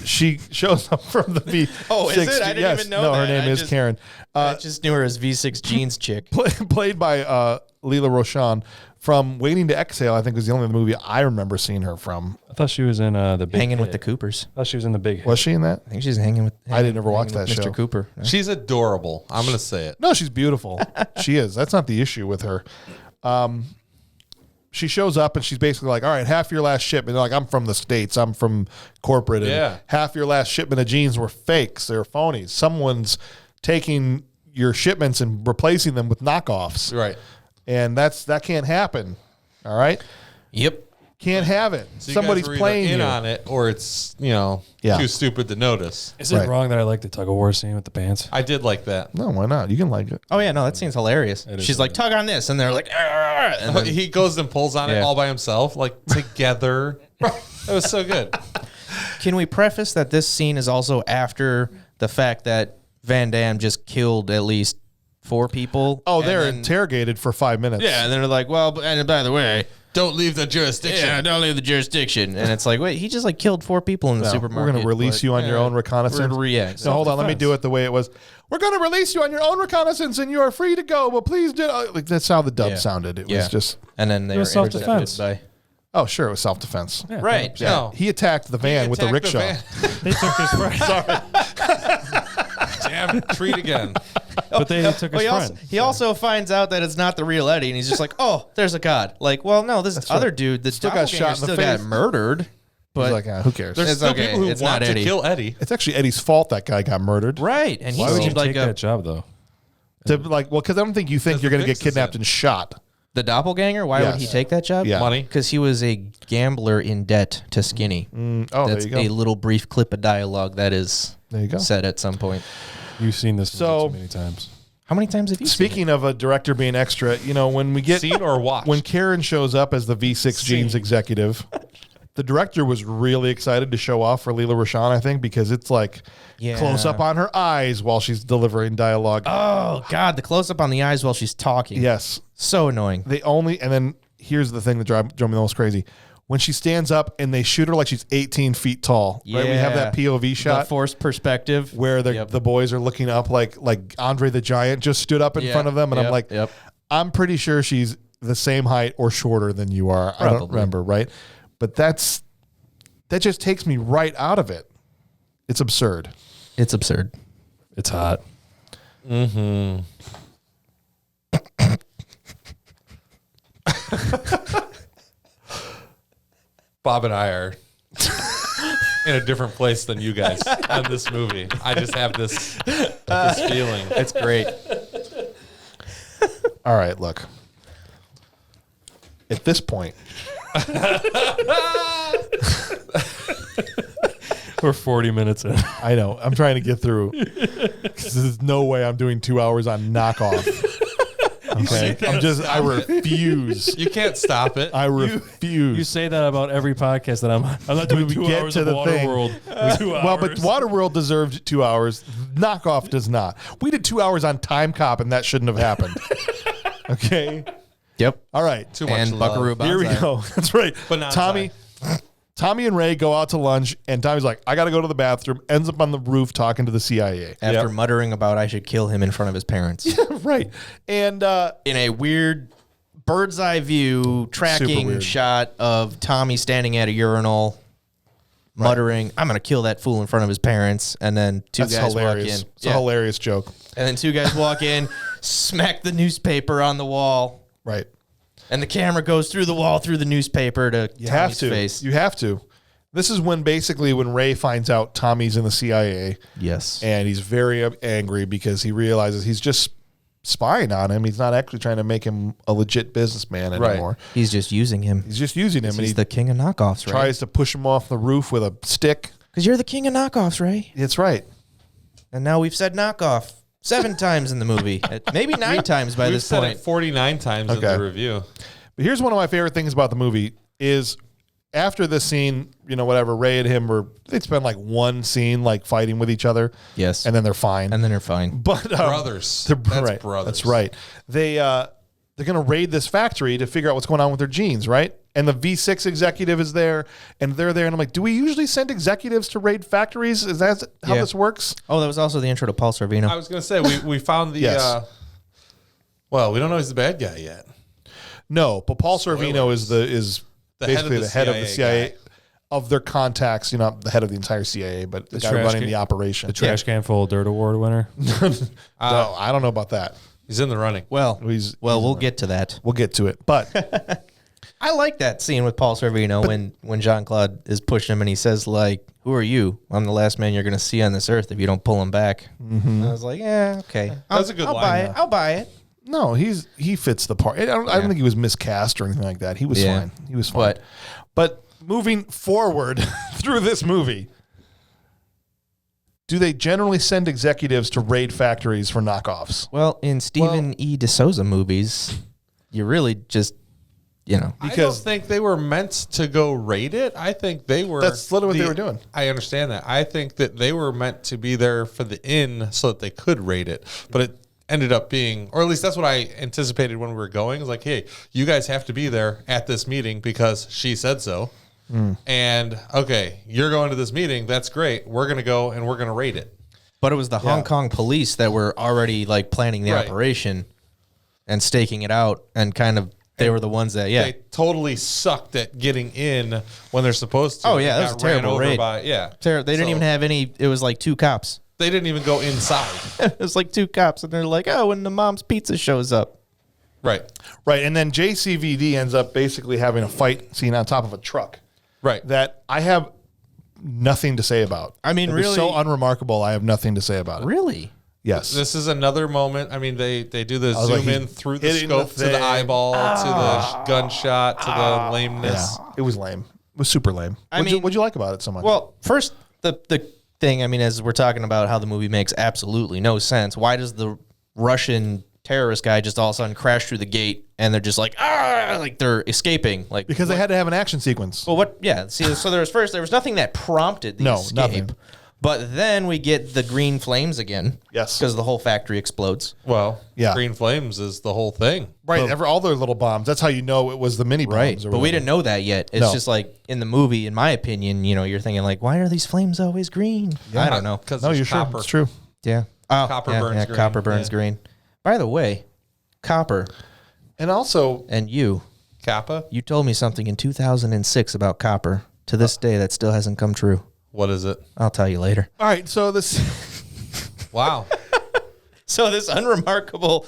She shows up from the V6. Oh, is it? I didn't even know No, her that. name I is just- Karen. I just knew her as V6 Jeans chick. Played by Leela Roshan from Waiting to Exhale. I think was the only movie I remember seeing her from. I thought she was in the Big Hanging with Hit. the Coopers. I thought she was in the Big Hit. Was she in that? I think she's hanging with. I didn't ever watch hanging with that Mr. show. Cooper. She's adorable. I'm going to say it. No, she's beautiful. She is. That's not the issue with her. She shows up and she's basically like, all right, half your last shipment. They're like, I'm from the States. I'm from corporate. And Yeah. half your last shipment of jeans were fakes. They're phonies. Someone's taking your shipments and replacing them with knockoffs. Right. And that can't happen. All right? Yep. Can't have it. So you Somebody's guys were either playing in you. on it, or it's Yeah. too stupid to notice. Is it Right. wrong that I like the tug of war scene with the pants? I did like that. No, why not? You can like it. Oh yeah, no, that seems hilarious. is She's like, tug on this, and they're like, "Arr!" and then, He goes and pulls on it Yeah. all by himself, like together. That was so good. Can we preface that this scene is also after the fact that Van Damme just killed at least 4 people? Oh, and they're then- interrogated for 5 minutes. Yeah, and they're like, well, and by the way, Don't leave the jurisdiction. yeah, don't leave the jurisdiction. And it's like, wait, he just like killed 4 people in the No, supermarket. we're going to release you on your own reconnaissance. Yeah. No, hold on. Let me do it the way it was. We're going to release you on your own reconnaissance, and you are free to go. But please do. Like that's how the dub Yeah. sounded. It Yeah. was just. And then they It were was self-defense. intercepted Oh, sure, it was self-defense. Yeah. Right. Yeah, No. he attacked the van with the Attack rickshaw. van. They took his friend. Damn it. Treat again. But they took his Well, friend. he also finds out that it's not the real Eddie, and he's just like, "Oh, there's a god." Like, well, no, this other right. dude, the Still got doppelganger, shot in the still got face. murdered. But But like, who cares? There's It's still okay. people who It's want not to Eddie. kill Eddie. It's actually Eddie's fault that guy got murdered. right, and he Why would you seemed take like that job though? Because I don't think you think Because you're the going to get fix is kidnapped in. and shot. The doppelganger? Why would he take that job? Yeah. Money. Because he was a gambler in debt to Skinny. Oh, That's there you a go. little brief clip of dialogue that is There you go. said at some point. You've seen this So- movie too many times. How many times have you seen Speaking of a director being extra, when we get Seen or watched? when Karen shows up as the V6 Jeans executive, the director was really excited to show off for Leela Rashan, I think, because it's like Yeah. close up on her eyes while she's delivering dialogue. Oh, God, the close-up on the eyes while she's talking. Yes. So annoying. And then here's the thing that drove me the most crazy. When she stands up and they shoot her like she's 18 feet tall, right? We have that POV The shot forced perspective. where the boys are looking up like Andre the Giant just stood up in front of them. And I'm like, I'm pretty sure she's the same height or shorter than you are. I don't Probably. remember, right? But that just takes me right out of it. It's absurd. It's absurd. It's hot. Bob and I are in a different place than you guys on this movie. I just have this feeling. It's great. All right, look. At this point, We're 40 minutes in. I know I'm trying to get through because there's no way I'm doing 2 hours on knockoff. Okay, I refuse. You can't stop it. I refuse. You say that about every podcast that I'm on. I'm not doing We 2 get hours to of the thing. Waterworld. 2 hours. Well, but Waterworld deserved 2 hours. Knockoff does not. We did 2 hours on Time Cop, and that shouldn't have happened. Okay. Yep. All right. Too much And love. Buckaroo Here we Banzai. go. That's right. Bonanza. Tommy and Ray go out to lunch, and Tommy's like, I got to go to the bathroom. Ends up on the roof talking to the CIA. After muttering about I should kill him in front of his parents. Right. And In a weird bird's eye view tracking weird. shot of Tommy standing at a urinal, muttering, I'm going to kill that fool in front of his parents. And then two that's guys hilarious. walk in. It's a hilarious joke. And then two guys walk in, smack the newspaper on the wall. Right. And the camera goes through the wall, through the newspaper to You Tommy's have to. face. You have to. This is when Ray finds out Tommy's in the CIA, Yes. and he's very angry because he realizes he's just spying on him. He's not actually trying to make him a legit businessman anymore. He's just using him. He's just using him, and He's he the king of knockoffs, right? tries to push him off the roof with a stick. Because you're the king of knockoffs, Ray. That's right. And now we've said knockoff 7 times in the movie. Maybe 9 times by We've this said point. it 49 times in Okay. the review. But here's one of my favorite things about the movie is after this scene, Ray and him they'd spend like one scene like fighting with each other. Yes. And then they're fine. And then they're fine. But Brothers. They're That's right. brothers. That's right. They're going to raid this factory to figure out what's going on with their jeans, right? And the V6 executive is there, and they're there, and I'm like, do we usually send executives to raid factories? Is that how Yeah. this works? Oh, that was also the intro to Paul Sarvino. I was going to say, we found the... Yes. Well, we don't know he's the bad guy yet. No, but Paul Sorvino is The head of basically the the head of the CIA guy. of their contacts. The head of the entire CIA, but the guy trash running can- the operation. The trash can full of dirt award winner. No, I don't know about that. He's in the running. well, He's- we'll get to that. We'll get to it, but I like that scene with Paul Sarvino when Jean-Claude is pushing him and he says, like, who are you? I'm the last man you're going to see on this earth if you don't pull him back. And I was like, yeah, okay. That's a good I'll line, buy though. it. I'll buy it. no, he fits the part. I don't think he was miscast or anything like that. He was Yeah. fine. He was fine. But moving forward through this movie, do they generally send executives to raid factories for knockoffs? Well, in Stephen E. D'Souza movies, you really just, I Because- don't think they were meant to go raid it. I think they were... That's literally what they were doing. I understand that. I think that they were meant to be there for the inn so that they could raid it. But it ended up being, or at least that's what I anticipated when we were going. It was like, hey, you guys have to be there at this meeting because she said so. And, okay, you're going to this meeting. That's great. We're going to go and we're going to raid it. But it was the Hong Kong police that were already like planning the Right. operation and staking it out, and kind of they were the ones that They totally sucked at getting in when they're supposed to. Oh, yeah, They that was got a terrible ran over raid. by- they didn't So, even have any. It was like 2 cops. They didn't even go inside. It was like 2 cops, and they're like, oh, when the mom's pizza shows up. Right. Right, and then JCVD ends up basically having a fight scene on top of a truck Right. that I have nothing to say about. I mean, It was really- so unremarkable. I have nothing to say about it. Really? Yes. This is another moment. I mean, they do the was like, zoom in he's through the hitting scope the to the thing. eyeball, to the gunshot, to the lameness. Yeah, it was lame. It was super lame. mean- What'd you like about it so much? Well, first, the thing, I mean, as we're talking about how the movie makes absolutely no sense, why does the Russian terrorist guy just all of a sudden crash through the gate and they're just like, like they're escaping? Like, because they had to have an action sequence. well, what? Yeah. See, so there was nothing that prompted the escape. nothing. But then we get the green flames again. Yes. Because the whole factory explodes. Well, Yeah. Green Flames is the whole thing. Right, all their little bombs. That's how you know it was the mini bombs. Right. Or But we whatever. didn't know that yet. It's No. just like in the movie, in my opinion, you're thinking like, why are these flames always green? I don't know. Because No, you're sure. It's true. Yeah. Oh, Copper yeah, burns yeah, green. Copper burns Yeah. green. By the way, copper And also, and you Kappa. told me something in 2006 about copper. To this day, that still hasn't come true. What is it? I'll tell you later. all right, so this Wow. So this unremarkable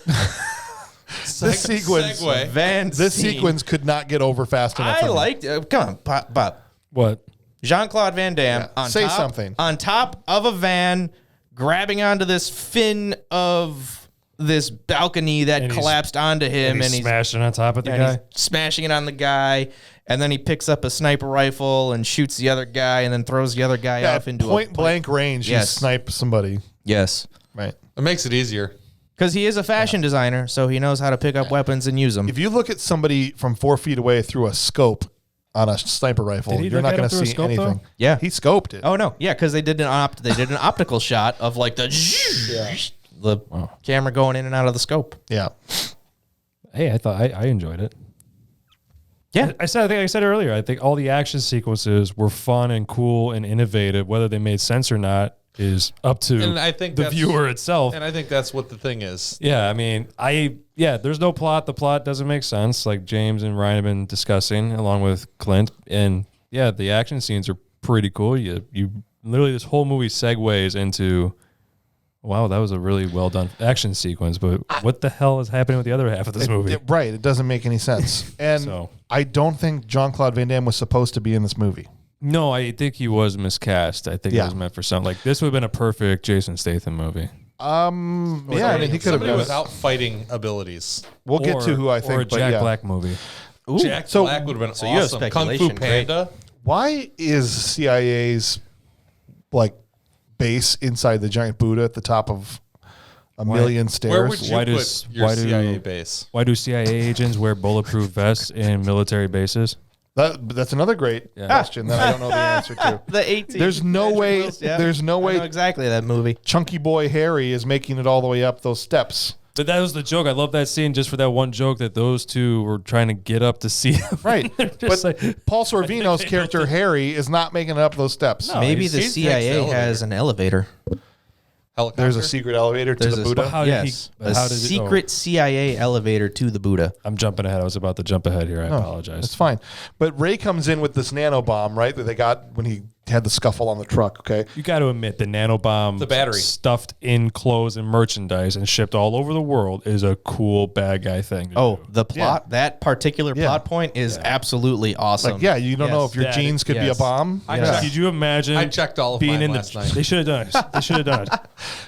this sequence Segue. van this scene, sequence could not get over fast enough. I for me. liked it. Come on, Bob. What? Jean-Claude Van Damme Yeah, say something. on top of a van, grabbing onto this fin of this balcony that And he's- collapsed onto him, And he's he's smashing on top of the and guy. he's smashing it on the guy, and then he picks up a sniper rifle and shoots the other guy, and then throws the other guy Yeah, off into point a blank range. Yes. You snipe somebody. Yes, Right. It makes it easier. because he is a fashion designer, so he knows how to pick up weapons and use them. If you look at somebody from 4 feet away through a scope on a sniper rifle, Did he you're look not at going him to through a see scope, anything. though? Yeah. He scoped it. Oh no, yeah, because they did an optical shot of like the camera going in and out of the scope. Yeah. Hey, I thought I enjoyed it. Yeah, I think I said earlier, I think all the action sequences were fun and cool and innovative. Whether they made sense or not is up to And I think the that's- viewer itself. And I think that's what the thing is. Yeah, I mean, there's no plot. The plot doesn't make sense, like James and Ryan have been discussing, along with Clint. And yeah, the action scenes are pretty cool. You literally, this whole movie segues into, wow, that was a really well done action sequence. But what the hell is happening with the other half of this movie? Right. It doesn't make any sense. And So- I don't think Jean-Claude Van Damme was supposed to be in this movie. No, I think he was miscast. I think it Yeah. was meant for something like this. Would have been a perfect Jason Statham movie. Yeah, I mean, he could have Somebody done it. without fighting abilities. We'll get to who I or a think, but Jack yeah. Black movie. Jack So- Black would have been so you have awesome. Kung Fu speculation, great. Panda. Why is CIA's like base inside the giant Buddha at the top of a million stairs? Where would you Why put does- your why do- CIA base? Why do CIA agents wear bulletproof vests in military bases? That's another great question that I don't know the answer to. the 18. There's no way. There's no I way. know exactly that movie. Chunky Boy Harry is making it all the way up those steps. But that was the joke. I love that scene just for that one joke that those two were trying to get up to see him. Right. Just But like- Paul Sorvino's character Harry is not making it up those steps. No. Maybe he's- the he's CIA next to has an elevator. Helicopter. There's a secret elevator to There's the a- Buddha. How did Yes, he? a How did secret CIA elevator to the Buddha. I'm jumping ahead. I was about to jump ahead here. I apologize. It's fine. But Ray comes in with this nano bomb, right? That they got when he had the scuffle on the truck, okay? You got to admit, the nanobomb, The battery. stuffed in clothes and merchandise and shipped all over the world, is a cool bad guy thing. to Oh, do. the plot, that particular Yeah. plot point is absolutely awesome. Like, yeah, you don't know Yes. if your That- jeans could be a yes. bomb. I Yeah. checked- Could you imagine? I checked all of being mine in last the. night. They should have done it. They should have done it.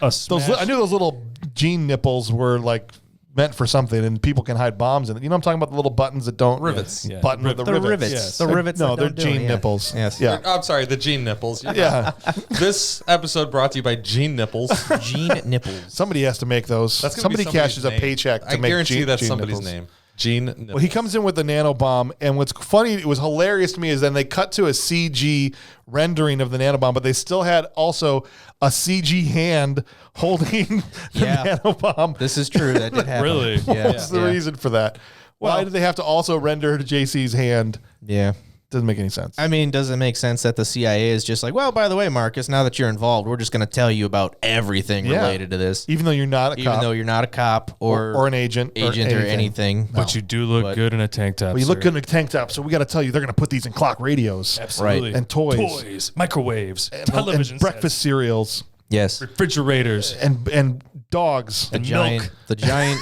A smash. I knew those little jean nipples were like meant for something, and people can hide bombs in it. You know, I'm talking about the little buttons that don't Rivets. Yeah. button with the, the rivets. rivets. Yes. The rivets. No, that they're don't do it, jean yeah. nipples. Yes. Yeah. I'm sorry, the Gene Nipples. Yeah. This episode brought to you by Gene Nipples. Gene nipples. Somebody has to make those. That's gonna Somebody be somebody's cashes a name. paycheck to I make guarantee jean, that's jean somebody's nipples. name. Gene Nipples. Well, he comes in with the nano bomb, and what's funny, it was hilarious to me, is then they cut to a CG rendering of the nano bomb, but they still had also a CG hand holding the Yeah. nano bomb. This is true. That did happen. Really? Yeah. What's the reason for that? Why did they have to also render JC's hand? Yeah. Doesn't make any sense. I mean, does it make sense that the CIA is just like, well, by the way, Marcus, now that you're involved, we're just going to tell you about everything Yeah. related to this, Even though you're not a even cop though you're not a cop or an agent or anything. But you do look But- good in a tank top. Well, you look sir. good in a tank top, so we got to tell you they're going to put these in clock radios Absolutely. and toys. microwaves, and television breakfast cereals Yes. sets, refrigerators. and dogs. The giant, the giant,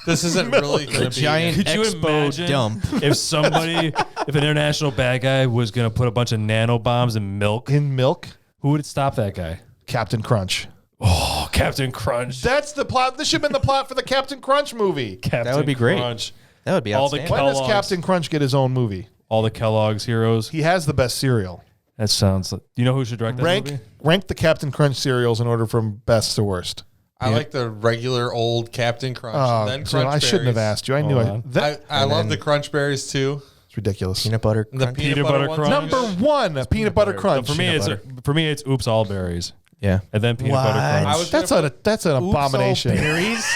This isn't really the going to be. giant Could you expo imagine dump. if somebody, if an international bad guy was going to put a bunch of nano bombs in milk, In milk, who would stop that guy? Captain Crunch. Oh, Captain Crunch. That's the plot. This should have been the plot for the Captain Crunch movie. Captain That would be great. Crunch. That would be All the outstanding. When does Kellogg's. Captain Crunch get his own movie? All the Kellogg's heroes. He has the best cereal. That sounds like. Do you know who should direct that movie? Rank the Captain Crunch cereals in order from best to worst. I like the regular old Captain Crunch. Oh, then so I shouldn't have asked you. I knew Hold it. on. I love the Crunch Berries too. It's ridiculous. Peanut butter. The Crunch. peanut butter butter ones. crunch. Number one, peanut butter crunch. For me, it's Oops All Berries, Yeah. and then peanut butter What? crunch. That's an abomination. Berries.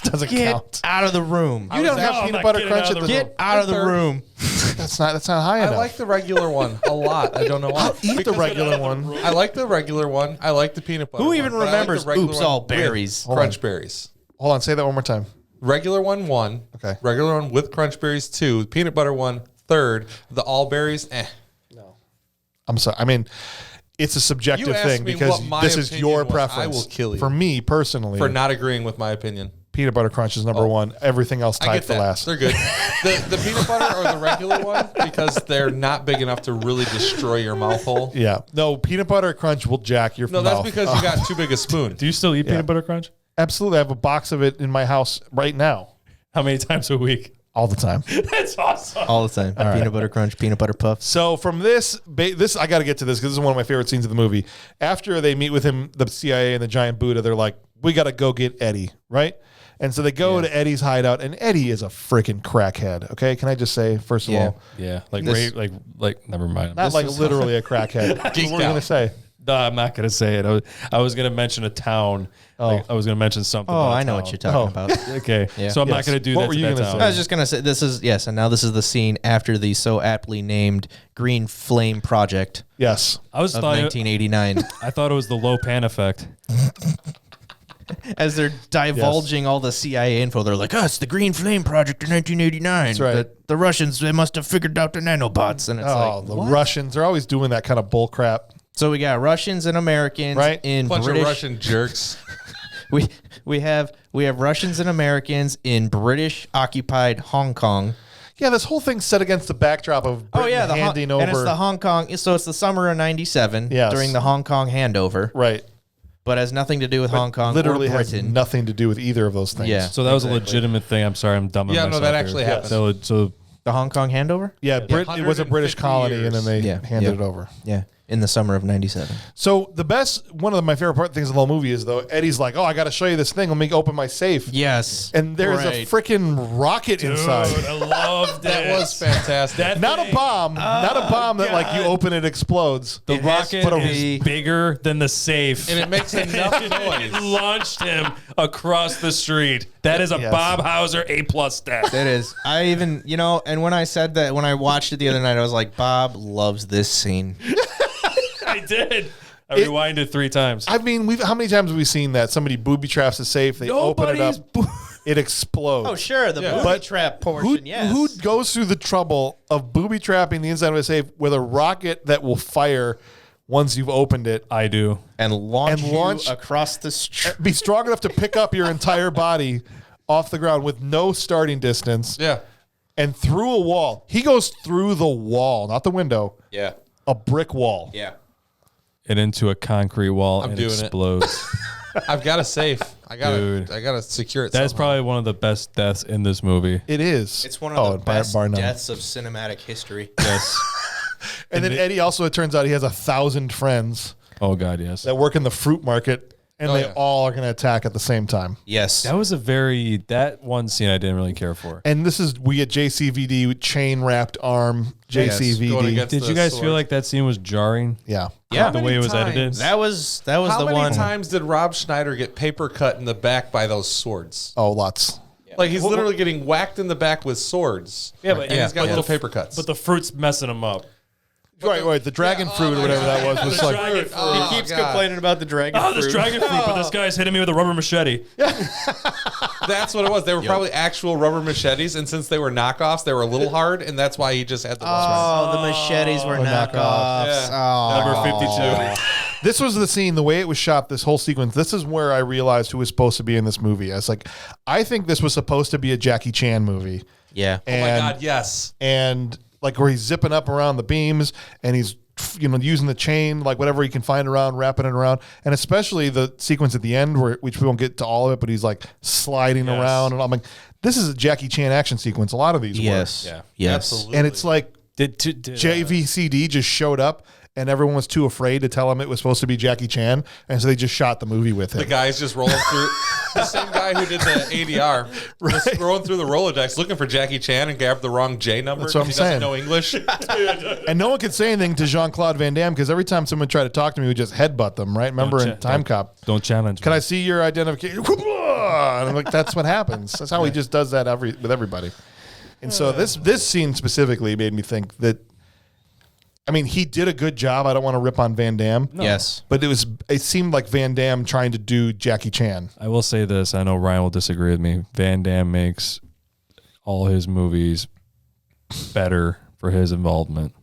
It doesn't Get count. out of the room. You don't have I'm peanut not butter getting crunch out at of the the Get out of the Third. room. That's not high I enough. like the regular one a lot. I don't know why. Eat the regular one. I like the regular one. I like the peanut butter. Who even one, but I like remembers the regular Oops one All with Berries? Crunch Berries. Hold on, say that one more time. Regular one. Okay. Regular one with Crunch Berries 2. Peanut butter one third. The all berries. I'm sorry. I mean, it's a subjective You asked thing me because what my this is opinion your was. preference. I will kill you. For me personally, For not agreeing with my opinion. peanut butter crunch is number one. Everything else I tied get for that. last. They're good. The peanut butter or the regular one because they're not big enough to really destroy your mouth hole. Yeah. No, peanut butter crunch will jack your No, mouth. that's because you got too big a spoon. Do you still eat peanut butter crunch? Absolutely. I have a box of it in my house right now. How many times a week? All the time. That's awesome. All the time. Peanut butter crunch, peanut butter puffs. So from this I got to get to this because this is one of my favorite scenes of the movie. After they meet with him, the CIA and the giant Buddha, they're like, we got to go get Eddie, right? And so they go to Eddie's hideout, and Eddie is a freaking crackhead. Okay, can I just say first of all, Yeah, like This- like never mind. not like literally a crackhead. What were you gonna say? No, I'm not gonna say it. I was gonna mention a town. Like, I was gonna mention something. Oh, about a I know what town. you're talking about. Okay, Yeah. so I'm Yes. not gonna do What that. were to you that gonna town. say? I was just gonna say and now this is the scene after the so aptly named Green Flame Project Yes. I was of thought 1989. I thought it was the low pan effect. As they're divulging all the CIA info, they're like, "Oh, it's the Green Flame Project in 1989." That's right. The Russians, they must have figured out the nanobots, and it's Oh, like, the what? Russians. They're always doing that kind of bull crap. So we got Russians and Americans Right. in Bunch British. of Russian jerks. We have Russians and Americans in British occupied Hong Kong. Yeah, this whole thing's set against the backdrop of Britain handing over. and it's the Hong Kong. So it's the summer of '97 Yes. during the Hong Kong handover, right. but has nothing to do with Hong Kong Literally or has Britain. nothing to do with either of those things. Yeah. So that was a legitimate thing. I'm sorry, I'm dumbing Yeah, no, myself that here. actually happened. So The Hong Kong handover. Yeah, it was a British 150 colony, and then they years. Yeah, handed yeah. it over. Yeah, in the summer of '97. So one of my favorite things of the whole movie is though Eddie's like, "Oh, I got to show you this thing. Let me open my safe." Yes, And there's a Right. freaking rocket inside. I loved That was fantastic. Not a bomb. Not a bomb that like you open it explodes. The It has rocket to is be- bigger than the safe. And it makes enough It noise. launched him across the street. That is a Yes. Bob Hauser A+ stat. It is. I even, and when I said that, when I watched it the other night, I was like, Bob loves this scene. I did. I rewinded 3 times. I mean, how many times have we seen that? Somebody booby traps a safe, they open it up, it explodes. Oh, sure, the booby But trap portion, Who goes through the trouble of booby trapping the inside of a safe with a rocket that will fire once you've opened it? I do. And launch launch- you across the street. Be strong enough to pick up your entire body off the ground with no starting distance Yeah. and through a wall. He goes through the wall, not the window, Yeah, a brick wall. yeah. And into a concrete wall and doing it. explodes. I've got a safe. I Dude. gotta secure it. That's somehow. probably one of the best deaths in this movie. It is. It's one of the bar- best bar none. deaths of cinematic history. Yes. And then Eddie also, it turns out he has 1,000 friends Oh God, yes. that work in the fruit market, and Oh, they yeah. all are going to attack at the same time. Yes. That was that one scene I didn't really care for. And we get JCVD with chain wrapped arm. Going JCVD. against Did the you guys sword. feel like that scene was jarring? Yeah. Yeah. The way it was edited? That was How the many one. times did Rob Schneider get paper cut in the back by those swords? Oh, lots. Like he's literally getting whacked in the back with swords. Yeah, but- and he's got but little the- paper cuts. But the fruit's messing him up. Right. The dragon fruit or whatever that was like. Dragon fruit. Oh, he keeps God. complaining about the dragon Oh, this fruit. dragon fruit, but this guy's hitting me with a rubber machete. That's what it was. They were probably actual rubber machetes, and since they were knockoffs, they were a little hard, and that's why he just had the Oh, the machetes were knockoffs. Yeah. Oh. Number 52. This was the scene, the way it was shot, this whole sequence. This is where I realized who was supposed to be in this movie. I was like, I think this was supposed to be a Jackie Chan movie. Yeah. Oh my God, yes. And like where he's zipping up around the beams and he's using the chain, like whatever he can find around, wrapping it around. And especially the sequence at the end which we won't get to all of it, but he's like sliding around. And I'm like, this is a Jackie Chan action sequence. A lot of these Yes. were. Yeah. Yes. Absolutely. And it's like Did JVCD just showed up and everyone was too afraid to tell him it was supposed to be Jackie Chan. And so they just shot the movie with him. the guy's just rolling through. The same guy who did the ADR, just rolling through the Rolodex looking for Jackie Chan and grabbed the wrong J number. That's what I'm he doesn't saying. know English. And no one could say anything to Jean-Claude Van Damme because every time someone tried to talk to me, we would just headbutt them, right? Remember in Time Cop? Don't challenge Can me. I see your identification? And I'm like, that's what happens. That's how he just does that with everybody. And so this scene specifically made me think that, I mean, he did a good job. I don't want to rip on Van Damme. No. Yes. But it seemed like Van Damme trying to do Jackie Chan. I will say this. I know Ryan will disagree with me. Van Damme makes all his movies better for his involvement.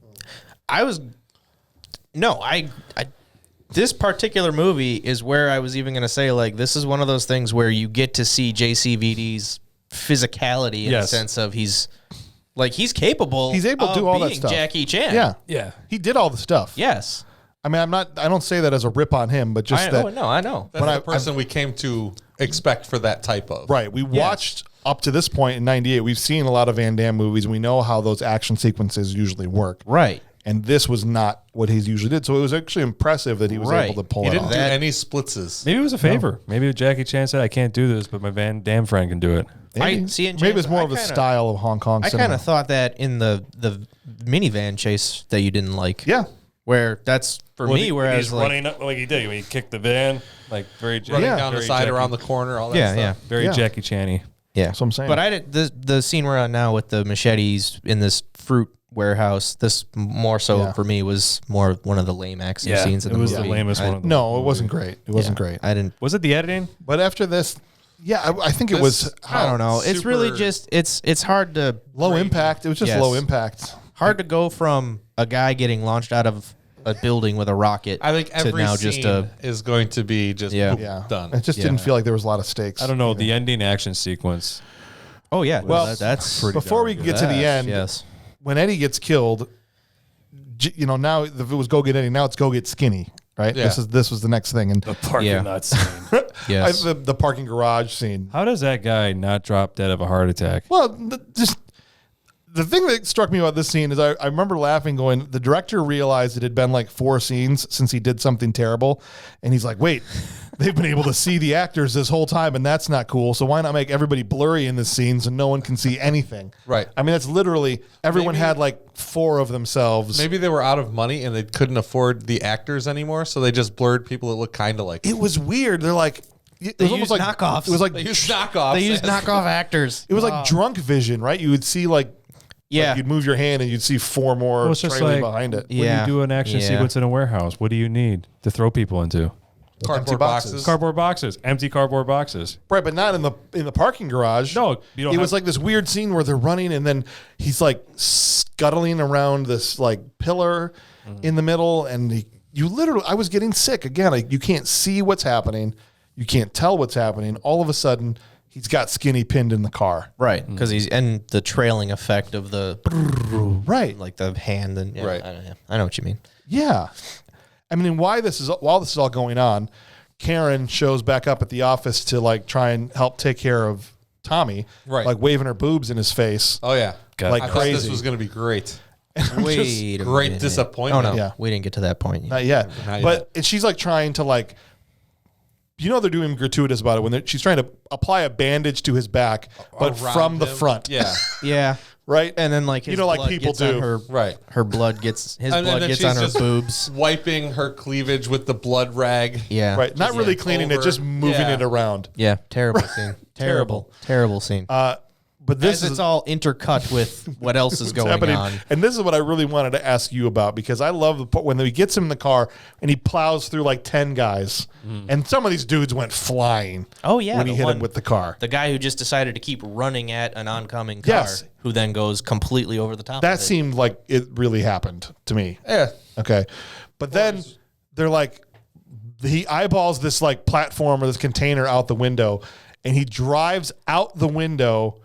This particular movie is where I was even going to say, like, this is one of those things where you get to see JCVD's physicality in the sense of he's capable. He's able to do all that being stuff. Jackie Chan. Yeah. Yeah. He did all the stuff. Yes. I mean, I don't say that as a rip on him, but just I that. know. That's the person we came to expect for that type of. Right. We watched up to this point in 98. We've seen a lot of Van Damme movies. We know how those action sequences usually work. Right. And this was not what he usually did. So it was actually impressive that he was able to pull He it didn't off. do any splitzes. Maybe it was a favor. Maybe Jackie Chan said, I can't do this, but my Van Damme friend can do it. Maybe, maybe it's more of a style of Hong Kong I cinema. kind of thought that in the minivan chase that you didn't like. Yeah. Where that's for me, where I was like, running up like he did when he kicked the van, like very Running Yeah. down the very side, Jackie- around the corner, all that yeah, stuff. yeah. very Yeah. Jackie Chan-y. Yeah, That's what I'm saying. But I did the scene we're on now with the machetes in this fruit warehouse. This more so for me was more one of the lame action scenes in it the was movie. the lamest one. Of them. No, it wasn't great. It wasn't great. I didn't. Was it the editing? But after this, I think it was I don't know. It's really super- just it's hard to low impact. It was just Yes. low impact. hard to go from a guy getting launched out of a building with a rocket. I think to every now scene just a is going to be just Yeah. boop, Yeah. done. It just didn't feel like there was a lot of stakes. I don't know. The ending action sequence. oh yeah. Well, that's Before we get to the end, Yes. when Eddie gets killed, now if it was go get Eddie, now it's go get Skinny, right? Yeah. This was the next thing, and The parking Yeah. lot scene. Yes. the parking garage scene. How does that guy not drop dead of a heart attack? Well, the thing that struck me about this scene is I remember laughing, going, the director realized it had been like 4 scenes since he did something terrible, and he's like, wait, they've been able to see the actors this whole time, and that's not cool. So why not make everybody blurry in this scene so no one can see anything? Right. I mean, that's literally everyone Maybe- had like 4 of themselves. Maybe they were out of money and they couldn't afford the actors anymore, so they just blurred people that look kind of like It was weird. They're like, it was almost used like knockoffs. It was like they used knockoffs. They use knockoff actors. it was like drunk vision, right? You would see like Yeah. you'd move your hand and you'd see 4 more Well, it's just trailing like- behind it. When you do an action sequence in a warehouse, what do you need to throw people into? cardboard Empty boxes. boxes. Cardboard boxes, empty cardboard boxes. Right, but not in the parking garage. No, you don't It have- was like this weird scene where they're running and then he's like scuttling around this like pillar in the middle, and you literally, I was getting sick again. Like, you can't see what's happening, you can't tell what's happening. All of a sudden, he's got Skinny pinned in the car. Right, because he's and the trailing effect of the Right, like the hand and Right. I know what you mean. yeah. I mean, while this is all going on, Karen shows back up at the office to like try and help take care of Tommy, Right. Like waving her boobs in his face. Oh yeah, Like I thought this crazy. was going to be great. Wait, a great minute. disappointment. Oh no, Yeah. we didn't get to that point yet. Not yet. Not But yet. and she's like trying to like, they're doing gratuitous about it when she's trying to apply a bandage to his back, but Around from the him. front. Yeah, Yeah, Right. and then like his like blood people gets on do. her right. her blood gets his And blood then gets she's on her just boobs. wiping her cleavage with the blood rag. Yeah, Right. Not really cleaning it, over. just moving Yeah. it around. Yeah, terrible scene. Terrible scene. But this As is it's all intercut with what else is going happening. on. And this is what I really wanted to ask you about, because I love the part when he gets him in the car and he plows through like 10 guys. And some of these dudes went flying. Oh, yeah, When he the hit him one- with the car. The guy who just decided to keep running at an oncoming car, Yes. who then goes completely over the top. That of it. seemed like it really happened to me. Yeah, Okay. But then they're like, he eyeballs this like platform or this container out the window, and he drives out the window,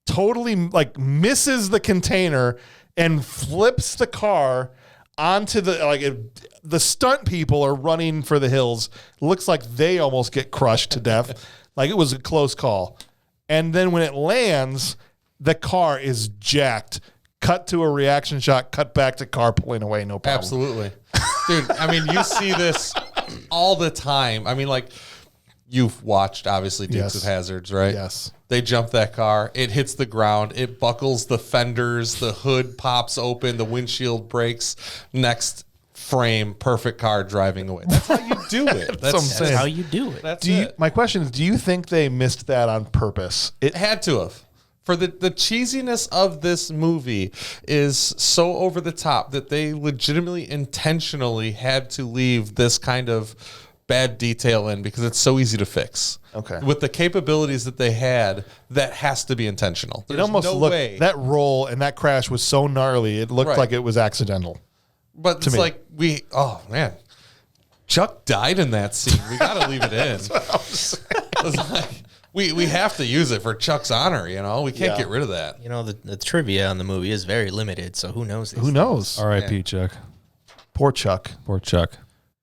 totally like misses the container and flips the car onto the stunt people are running for the hills. Looks like they almost get crushed to death. Like it was a close call. And then when it lands, the car is jacked. Cut to a reaction shot, cut back to car pulling away, no problem. Absolutely. Dude, I mean, you see this all the time. I mean, like, you've watched, obviously, Dukes of Hazzards, right? Yes. They jump that car. It hits the ground. It buckles the fenders. The hood pops open. The windshield breaks. Next frame, perfect car driving away. That's how you do it. That's what I'm saying. How you do it. That's it. My question is, do you think they missed that on purpose? It had to have. For the cheesiness of this movie is so over the top that they legitimately, intentionally had to leave this kind of bad detail in because it's so easy to fix. Okay. With the capabilities that they had, that has to be intentional. It There's almost no looked, way. that roll and that crash was so gnarly, it looked Right. like it was accidental. But it's me. like oh man, Chuck died in that scene. We got to leave it in. It's like, we have to use it for Chuck's honor. You know, we can't get rid of that. You know, the trivia on the movie is very limited, so who knows? Who knows? R.I.P. Chuck. Poor Chuck. Poor Chuck.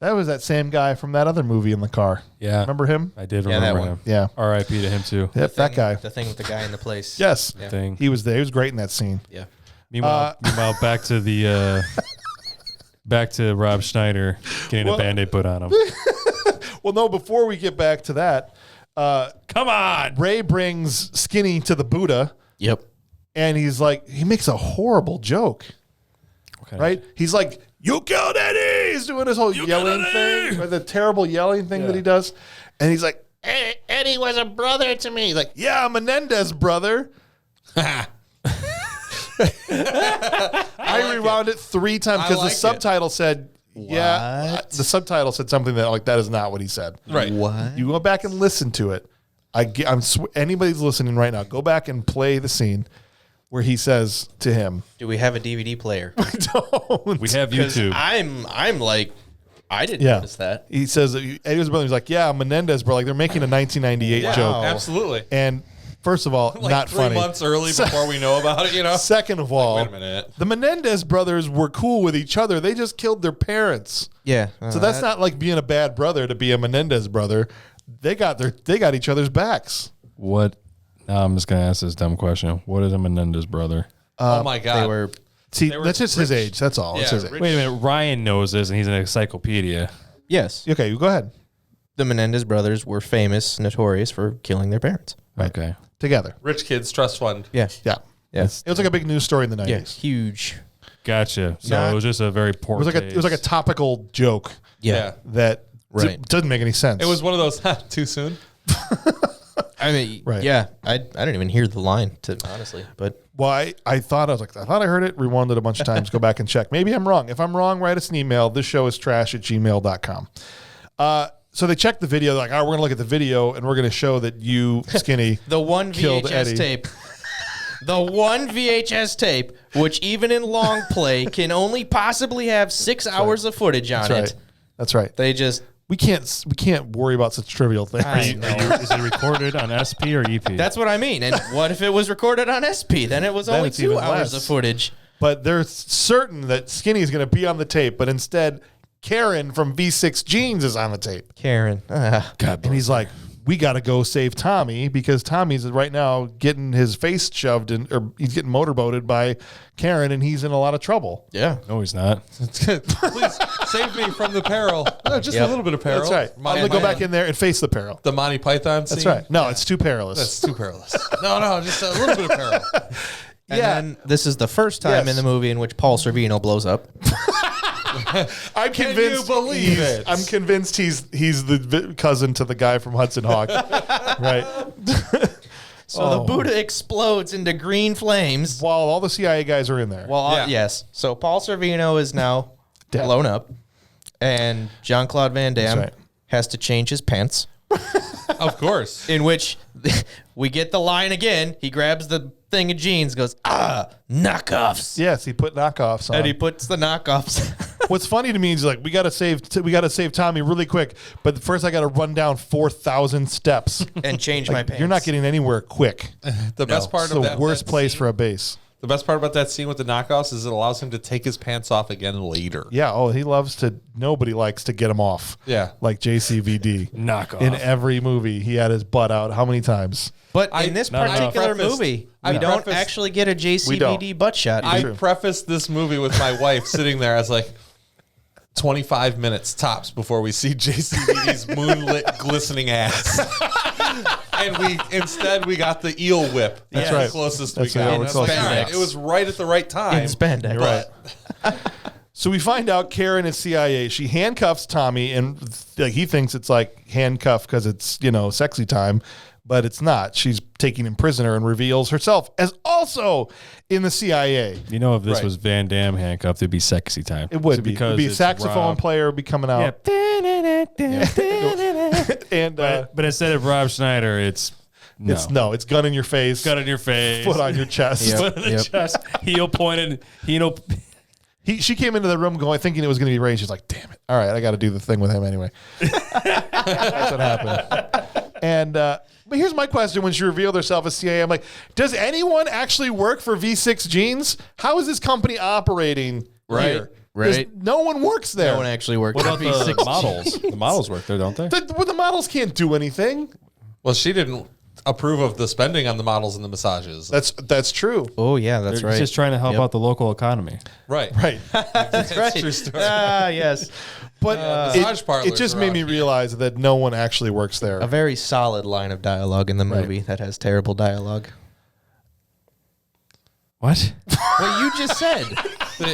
That was that same guy from that other movie in the car. Yeah. Remember him? I did Yeah, that remember one. him. Yeah. R.I.P. to him too. Yep, that guy. The thing with the guy in the place. Yes. Yeah. Thing. He was there. He was great in that scene. Yeah. Meanwhile, back to the back to Rob Schneider getting a Band-Aid put on him. Well, no, before we get back to that, Come on. Ray brings Skinny to the Buddha, Yep. and he's like, he makes a horrible joke, Okay. right? He's like, "You killed Eddie!" He's doing this whole yelling killed thing, Eddie! or the terrible yelling thing that he does. And he's like, Eddie was a brother to me. He's like, "Yeah, Menendez brother." I rewound it 3 times because like the it. subtitle said, "Yeah." What? The subtitle said something that is not what he said. Right. What? You go back and listen to it. Anybody's listening right now. Go back and play the scene where he says to him, Do we have a DVD player? "Don't." We have 'Cause YouTube. I'm like, I didn't Yeah. notice that. He says that Eddie was a brother. He's like, "Yeah, Menendez, bro." Like they're making a 1998 Wow. joke. Absolutely. And first of all, Like not 3 funny. months early before we know about it, you know? Second of all, Wait a minute. the Menendez brothers were cool with each other. They just killed their parents. Yeah. So that's not like being a bad brother to be a Menendez brother. They got each other's backs. What? Now I'm just gonna ask this dumb question. What is a Menendez brother? Oh my God. They were. See, They were that's just his rich. age. That's all. It's Yeah, his age. rich. Wait a minute. Ryan knows this, and he's an encyclopedia. Yes. Okay, you go ahead. The Menendez brothers were famous, notorious for killing their parents. Okay. Together. Rich Kids Trust Fund. Yeah. Yeah. Yes. It was like a big news story in the 90s. Yeah. Huge. Gotcha. So Not- it was just a very poor. It was like a topical joke Yeah. that Right. doesn't make any sense. It was one of those, too soon. I mean, Right. yeah. I didn't even hear the line, honestly. But Well, I thought I heard it, rewound it a bunch of times, go back and check. Maybe I'm wrong. If I'm wrong, write us an email. This show is trash@gmail.com. So they checked the video. They're like, all right, we're going to look at the video and we're going to show that you, Skinny, the one Killed Eddie. VHS tape. The one VHS tape, which even in long play can only possibly have 6 hours of footage on That's right. it. That's right. They just We can't worry about such trivial things. I know. Is it recorded on SP or EP? That's what I mean. And what if it was recorded on SP? Then it was Then only it's 2 even hours less. of footage. But they're certain that Skinny is going to be on the tape, but instead Karen from V6 Jeans is on the tape. Karen. And he's like, we got to go save Tommy because Tommy's right now getting his face shoved in, or he's getting motorboated by Karen, and he's in a lot of trouble. Yeah. No, he's not. Please save me from the peril. Just Yep. a little bit of peril. That's right. I'm going to go back in there and face the peril. The Monty Python scene. That's right. No, it's too perilous. That's too perilous. No, just a little bit of peril. And Yeah. then this is the first time Yes. in the movie in which Paul Sorvino blows up. I'm convinced. you believe he's- it? I'm convinced he's the cousin to the guy from Hudson Hawk, right? So the Buddha explodes into green flames. While all the CIA guys are in there. Well, Yeah. yes. So Paul Sarvino is now Dead. blown up, and Jean-Claude Van Damme right. has to change his pants. Of course. In which we get the line again. He grabs the thing of jeans, goes, knockoffs. Yes, he put knockoffs on. And he puts the knockoffs. What's funny to me is like we got to save Tommy really quick, but first I got to run down 4,000 steps. and change my pants. You're not getting anywhere quick. The best part It's of the that worst that place scene- for a base. The best part about that scene with the knockoffs is it allows him to take his pants off again later. Yeah. Oh, he loves to. Nobody likes to get him off. Yeah. Like JCVD. Knockoff. In every movie, he had his butt out. How many times? But in this particular movie, we don't actually get a JCVD butt shot. I prefaced this movie with my wife sitting there as like 25 minutes tops before we see JCVD's moonlit glistening ass. And we got the eel whip. That's right. The closest That's we got. the closest we got. It was right at the right time. In spandex. You're right. So we find out Karen is CIA. She handcuffs Tommy, and like he thinks it's like handcuff because it's sexy time, but it's not. She's taking him prisoner and reveals herself as also in the CIA. You know, if this was Van Damme handcuffed, it'd be sexy time. It would be. because It'd be a it's saxophone Rob. player would be coming out. And But instead of Rob Schneider, it's it's gun in your face, gun in your face, foot on your chest. Yep. foot on the chest, heel pointed, She came into the room thinking it was going to be Ray. She's like, damn it. All right, I got to do the thing with him anyway. That's what happened. And but here's my question. When she revealed herself as CIA, I'm like, does anyone actually work for V6 Jeans? How is this company operating here? Right. No one works there. No one actually works. What about the models? The models work there, don't they? The models can't do anything. Well, she didn't approve of the spending on the models and the massages. That's true. Oh, yeah, that's They're right. just trying to help out the local economy. Right. Right. That's right. True story. Yes. But massage parlors it just made me around here. realize that no one actually works there. A very solid line of dialogue in the movie that has terrible dialogue. What? Well, you just said.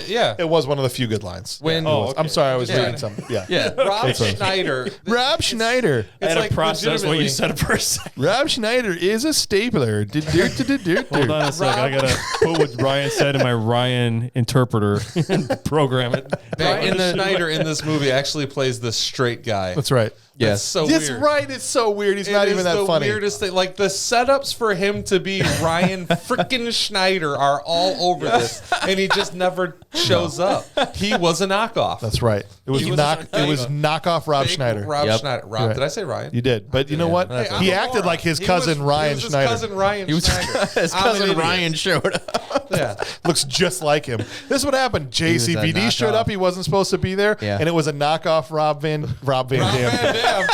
Yeah. It was one of the few good lines. When- It was. okay. I'm sorry, I was Yeah. reading some. Yeah. Yeah. Rob Schneider. Rob Schneider. I had like to process what you legitimately- said for a second. Rob Schneider is a stapler. Hold on a second. I got to put what Ryan said in my Ryan interpreter and program it. Schneider in this movie actually plays the straight guy. That's right. That's so That's weird. right. It's so weird. He's not It even is that the funny. weirdest thing. Like the setups for him to be Ryan freaking Schneider are all over this, and he just never shows up. He was a knockoff. That's right. It was He was It was knockoff Rob Fake Schneider. Rob Yep. Schneider. Rob, Right. did I say Ryan? You did, but you know what? Hey, I'm He a acted moron. like his He cousin was- Ryan he was his Schneider. cousin Ryan Schneider. His I'm an cousin idiot. Ryan showed up. Yeah. Looks just like him. This is what happened. was a JCVD showed knockoff. up. He wasn't supposed to be there, Yeah. and it was a knockoff Rob Van Dam. Van Damme.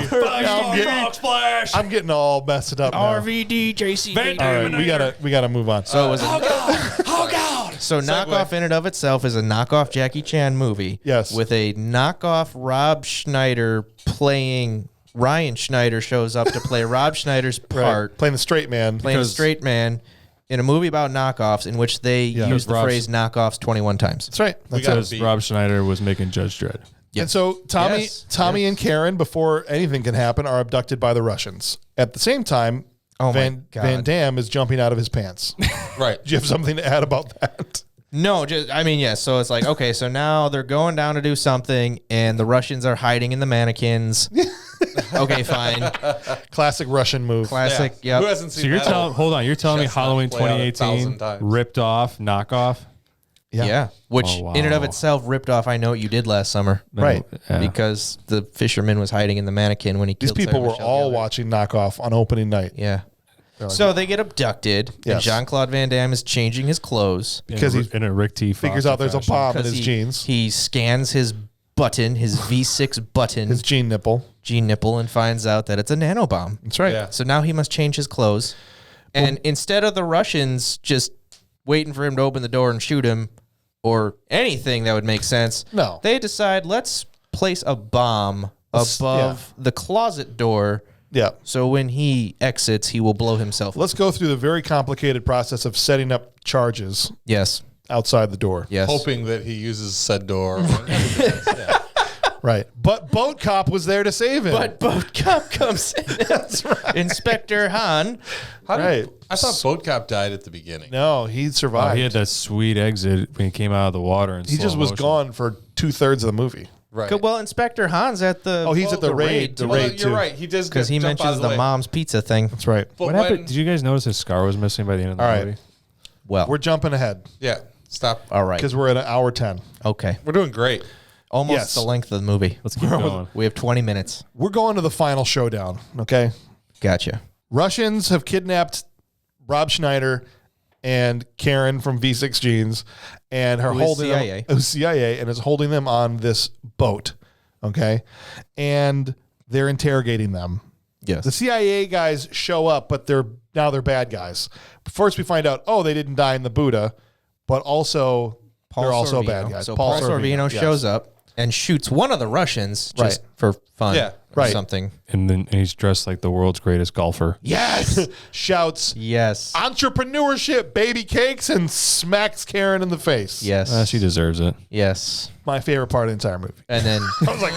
RVD. Splash. I'm getting all messed up now. RVD, JCVD. All right, we gotta move on. So it was a, Oh, God. so knockoff in and of itself is a knockoff Jackie Chan movie. Yes. With a knockoff Rob Schneider playing. Ryan Schneider shows up to play Rob Schneider's part, Playing the straight man. playing a because- straight man in a movie about knockoffs in which they use the Rob's- phrase knockoffs 21 times. That's right. That's gotta it. Because Rob Schneider was making Judge Dredd. And so Tommy Yes. and Karen, before anything can happen, are abducted by the Russians. At the same time, Oh my Van God. Damme is jumping out of his pants. Right. Do you have something to add about that? No, yes. So it's like, okay, so now they're going down to do something, and the Russians are hiding in the mannequins. Okay, fine. Classic Russian move. Classic. Who Yep. hasn't seen So you're that? telling, hold on, you're telling me Chestnut Halloween play out 1,000 2018 times. ripped off, knockoff? Yeah. Which Oh, wow. in and of itself ripped off I Know What You Did Last Summer. Right. Yeah. Because the fisherman was hiding in the mannequin when he These killed people Sarah were Michelle all Gellar. watching Knockoff on opening night. Yeah. So they get abducted, and Yes. Jean-Claude Van Damme is changing his clothes Because he in a Rick T. figures out there's a bomb in because his jeans, he scans his button, his V6 button, his jean nipple. G nipple, and finds out that it's a nanobomb. That's right. Yeah. So now he must change his clothes. And instead of the Russians just waiting for him to open the door and shoot him or anything that would make sense, No. they decide let's place a bomb above the closet door Yeah. so when he exits, he will blow himself up. Let's go through the very complicated process of setting up charges Yes. outside the door. Yes. Hoping that he uses said door. Right. But Boat Cop was there to save him. But Boat Cop comes in. That's right. Inspector Han. How did- Right. I thought Boat Cop died at the beginning. no, he survived. he had that sweet exit when he came out of the water. And he just was gone for 2/3 of the movie. Right. Well, Inspector Han's at the. Oh, he's at the raid. The Well, raid you're too. right. He does because he jump out mentions of the way. mom's pizza thing. That's right. But What when- happened? Did you guys notice his scar was missing by the end of the All right. movie? Well, We're jumping ahead Yeah. Stop. all right. because we're at an hour 10. Okay. We're doing great. Almost Yes. the length of the movie. Let's keep going. We have 20 minutes. We're going to the final showdown. Okay. Gotcha. Russians have kidnapped Rob Schneider and Karen from V6 Jeans, and her holding CIA. them, CIA, and is holding them on this boat. Okay, and they're interrogating them. Yes. The CIA guys show up, but they're bad guys. First, we find out, they didn't die in the Buddha, but also they're also bad guys. So Paul Sorvino shows up and shoots one of the Russians just for fun. Yeah. Or something. And then he's dressed like the world's greatest golfer. Yes, shouts Yes. entrepreneurship, baby cakes, and smacks Karen in the face. Yes. She deserves it. Yes. My favorite part of the entire movie. And then I was like,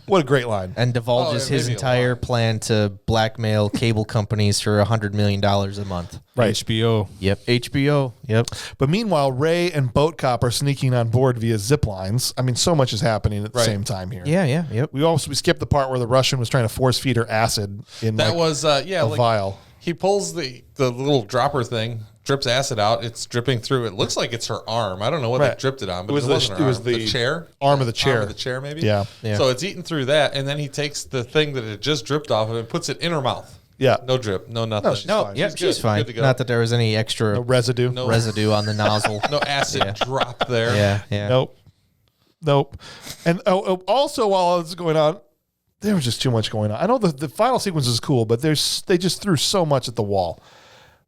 what a great line. and divulges it made his me entire plan to blackmail cable companies for $100 million a month. Right. HBO. Yep. HBO. Yep. But meanwhile, Ray and Boat Cop are sneaking on board via zip lines. I mean, so much is happening at the same time here. Yeah. Yeah. Yep. We skipped the part where the Russian was trying to force feed her acid in That like was a like, vial. he pulls the little dropper thing, drips acid out. It's dripping through. It looks like it's her arm. I don't know what they dripped it on, but it wasn't the chair. Arm of the chair. Arm of the chair, maybe. Yeah. So it's eating through that, and then he takes the thing that it just dripped off of and puts it in her mouth. Yeah. No drip, no nothing. No, No. Yep. She's She's good. fine. Good to go. Not that there was any extra No residue. No. residue on the nozzle. No acid drop there. Yeah. Yeah. Nope. And also, while all this is going on, there was just too much going on. I know the final sequence is cool, but they just threw so much at the wall.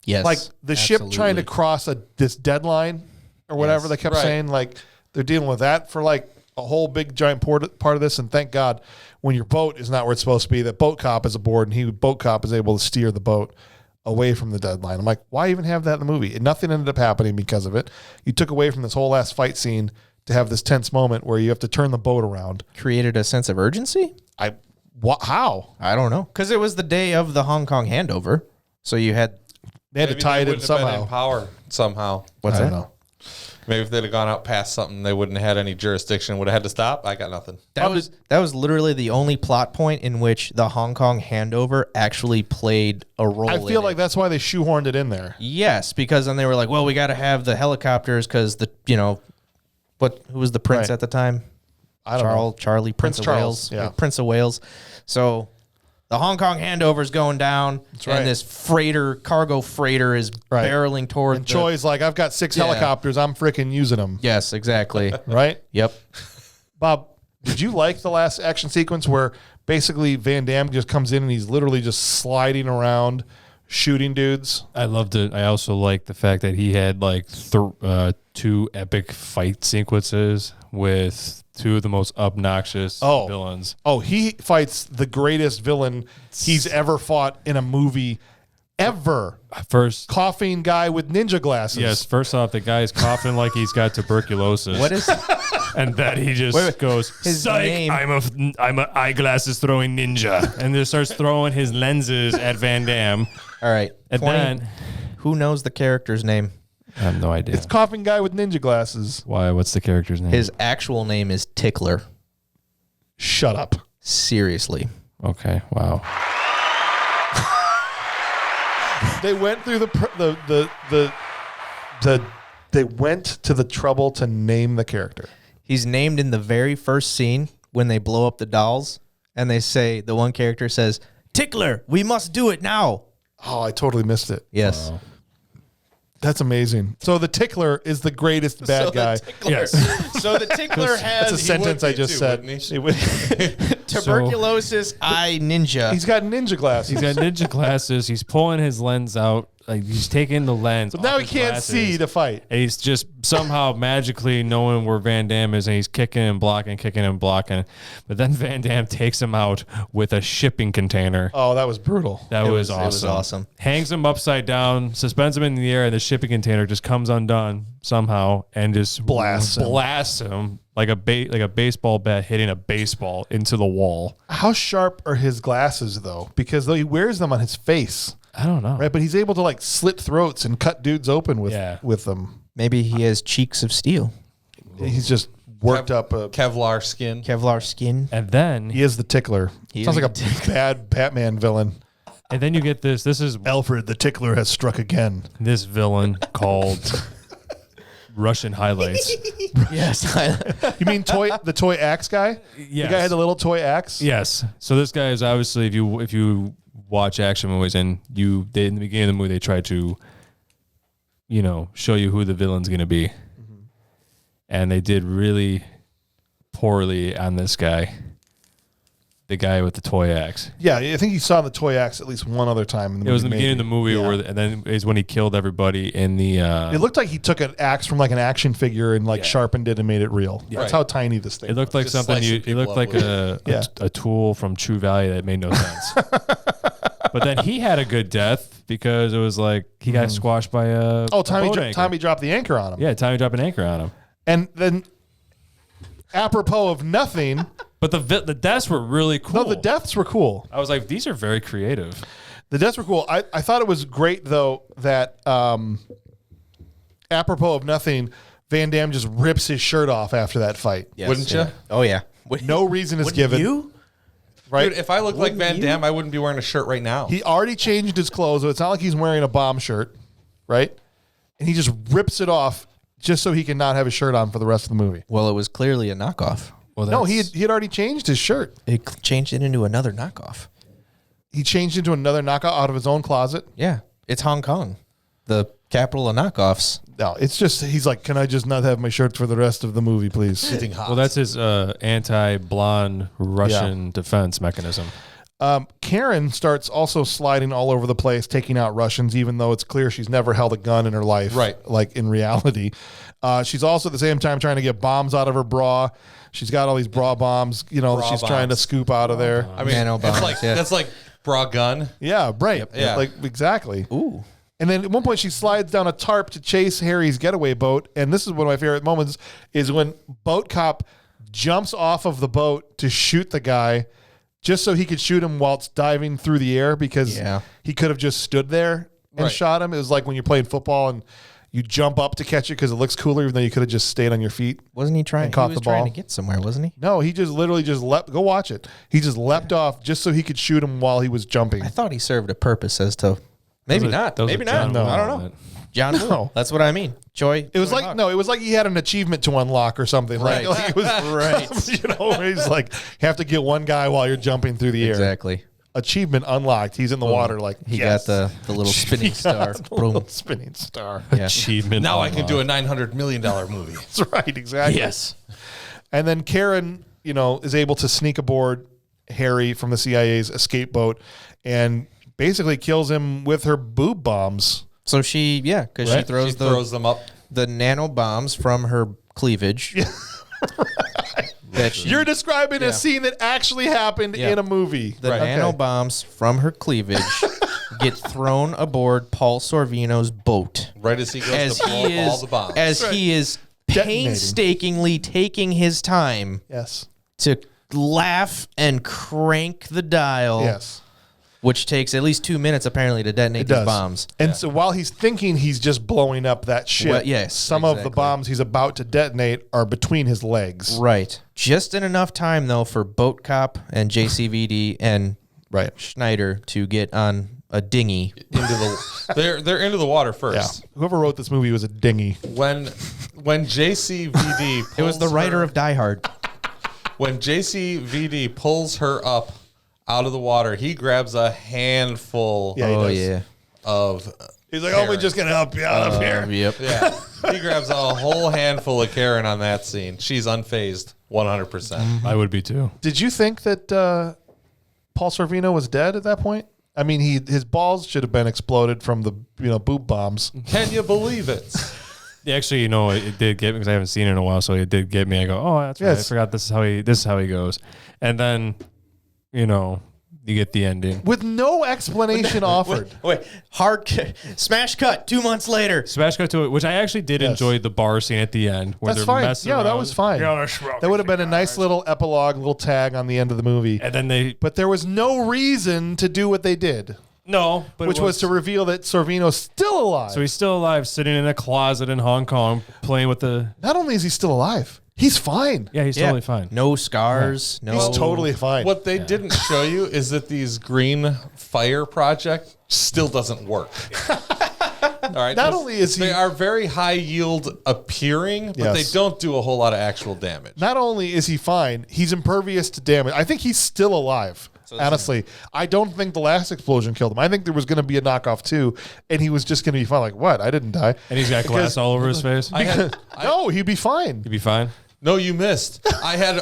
Yes. Like the ship absolutely. trying to cross this deadline or whatever Yes. they kept Right. saying. Like they're dealing with that for like a whole big giant part of this. And thank God when your boat is not where it's supposed to be, that Boat Cop is aboard and Boat Cop is able to steer the boat away from the deadline. I'm like, why even have that in the movie? And nothing ended up happening because of it. You took away from this whole last fight scene to have this tense moment where you have to turn the boat around. Created a sense of urgency? How? I don't know. Because it was the day of the Hong Kong handover. So you had. They had to tie it in somehow. In power somehow. What's I that? don't know. Maybe if they'd have gone out past something, they wouldn't have had any jurisdiction. Would have had to stop. I got nothing. That was literally the only plot point in which the Hong Kong handover actually played a role. I feel like that's why they shoehorned it in there. Yes, because then they were like, well, we got to have the helicopters because who was the prince Right. at the time? I don't know. Charlie, Prince of Charles, Wales. yeah. Prince of Wales. So the Hong Kong handover is going down, right. and this cargo freighter is Right. barreling toward And Choi's like, I've got 6 Yeah. helicopters. I'm freaking using them. Yes, exactly. Right? Yep. Bob, did you like the last action sequence where basically Van Damme just comes in and he's literally just sliding around shooting dudes? I loved it. I also liked the fact that he had like 2 epic fight sequences with 2 of the most obnoxious villains. Oh, he fights the greatest villain he's ever fought in a movie ever. First, Coughing guy with ninja glasses. yes, first off, the guy's coughing like he's got tuberculosis. What is And that he just goes, His "Psych! name- I'm a eyeglasses throwing ninja," and just starts throwing his lenses at Van Damme. all right? And 20 then who knows the character's name? I have no idea. It's coughing guy with ninja glasses. Why? What's the character's name? His actual name is Tickler. Shut up. Seriously. Okay. Wow. They went through they went to the trouble to name the character. He's named in the very first scene when they blow up the dolls, and they say, the one character says, Tickler, we must do it now. Oh, I totally missed it. Yes. That's amazing. So the tickler is the greatest bad guy. Yes. So the Tickler That's a has sentence I just said. wouldn't he? It would- tuberculosis eye ninja. He's got ninja glasses. He's got ninja glasses. He's pulling his lens out. Like he's taking the lens. So now off he his can't glasses, see to fight. And he's just somehow magically knowing where Van Damme is, and he's kicking and blocking. But then Van Damme takes him out with a shipping container. Oh, that was brutal. That was It was awesome. Hangs him upside down, suspends him in the air, and the shipping container just comes undone somehow and just blasts him like a baseball bat hitting a baseball into the wall. How sharp are his glasses, though? Because though he wears them on his face, I don't know. right? But he's able to like slit throats and cut dudes open with them. Maybe he has cheeks of steel. He's just worked up. Kevlar skin. Kevlar skin. And then He is the tickler. He Sounds is like a bad Batman villain. you get this. This is Alfred the tickler has struck again. this villain called Russian Highlights. Yes. You mean the toy axe guy? Yes. The guy had the little toy axe? Yes. So this guy is obviously, if you watch action movies and in the beginning of the movie they try to show you who the villain's going to be. Mm-hmm. And they did really poorly on this guy. The guy with the toy axe. Yeah, I think you saw the toy axe at least one other time in the movie. It was in the beginning of the movie, and then is when he killed everybody in the. It looked like he took an axe from like an action figure and sharpened it and made it real. Yeah. That's how tiny this thing. It looked like something. It looked like a tool from True Value that made no sense. But then he had a good death because it was like he got squashed by a. Oh, Tommy dropped the anchor on him. Yeah, Tommy dropped an anchor on him. And then, apropos of nothing. But the deaths were really cool. No, the deaths were cool. I was like, these are very creative. The deaths were cool. I thought it was great, though, that apropos of nothing, Van Damme just rips his shirt off after that fight. Yes, Wouldn't you? Oh, yeah. No reason is given. You? Right? Dude, if I looked like Van Damme, I wouldn't be wearing a shirt right now. He already changed his clothes, so it's not like he's wearing a bomb shirt, right? And he just rips it off just so he can not have his shirt on for the rest of the movie. Well, it was clearly a knockoff. Well, No, he had already changed his shirt. It changed it into another knockoff. He changed into another knockout out of his own closet. Yeah. It's Hong Kong, the capital of knockoffs. No, it's just, he's like, can I just not have my shirt for the rest of the movie, please? Sitting hot. Well, that's his anti-blonde Russian defense mechanism. Karen starts also sliding all over the place, taking out Russians, even though it's clear she's never held a gun in her life. Right. Like in reality. She's also at the same time trying to get bombs out of her bra. She's got all these bra bombs, that she's trying to scoop out of there. I mean, Nano bombs, that's like bra gun. Yeah, right. Yeah. Like, exactly. Ooh. And then at one point she slides down a tarp to chase Harry's getaway boat. And this is one of my favorite moments is when Boat Cop jumps off of the boat to shoot the guy just so he could shoot him whilst diving through the air because he could have just stood there and shot him. It was like when you're playing football and you jump up to catch it because it looks cooler, even though you could have just stayed on your feet. Wasn't he trying? And caught he was the ball. trying to get somewhere, wasn't he? No, he just literally just leapt. Go watch it. He just leapt off just so he could shoot him while he was jumping. I thought he served a purpose as to maybe not. Maybe not. No. I don't know. John Woo. That's what I mean. Choi. It was like it was like he had an achievement to unlock or something. Right. Like it was Right. Where he's like, you have to get one guy while you're jumping through the air. Exactly. Achievement unlocked. He's in the water like He yes. got the little spinning star. The little spinning star. Yeah. Achievement. Now I can do a $900 million movie. That's right, exactly. Yes. And then Karen, is able to sneak aboard Harry from the CIA's escape boat and basically kills him with her boob bombs. So she throws them up. the nano bombs from her cleavage. You're describing a scene that actually happened in a movie. The nano bombs from her cleavage get thrown aboard Paul Sorvino's boat. Right as he goes to blow up all the bombs. As he is painstakingly taking his time to laugh and crank the dial. Yes. Which takes at least 2 minutes, apparently, to detonate these bombs. And so while he's thinking he's just blowing up that ship, some of the bombs he's about to detonate are between his legs. Right. Just in enough time, though, for Boat Cop and JCVD and Schneider to get on a dinghy. They're into the water first. Yeah. Whoever wrote this movie was a dinghy. When JCVD It was the writer of Die Hard. When JCVD pulls her up out of the water, he grabs a handful of he's like, we're just going to help you out up here. Yep. Yeah. He grabs a whole handful of Karen on that scene. She's unfazed 100%. I would be too. Did you think that Paul Sorvino was dead at that point? I mean, his balls should have been exploded from the boob bombs. Can you believe it? Yeah, actually, it did get me because I haven't seen it in a while, so it did get me. I go, oh, that's right. I forgot this is how he goes. And then you get the ending. With no explanation offered. Wait, smash cut 2 months later. Smash cut to it, which I actually did enjoy the bar scene at the end. Where That's they're fine. messing Yeah, that around. was fine. That would have been a nice little epilogue, little tag on the end of the movie. And then But there was no reason to do what they did. No, but which was to reveal that Sorvino's still alive. So he's still alive, sitting in a closet in Hong Kong, playing with the... Not only is he still alive, he's fine. Yeah, he's totally fine. No scars. Yeah. He's totally fine. What they didn't show you is that these green fire project still doesn't work. All right. Not only is he- they are very high yield appearing, but Yes. they don't do a whole lot of actual damage. Not only is he fine, he's impervious to damage. I think he's still alive. Honestly, I don't think the last explosion killed him. I think there was going to be a knockoff too, and he was just going to be fine. Like, what? I didn't die. And he's got glass all over his face. No, he'd be fine. He'd be fine. No, you missed. I had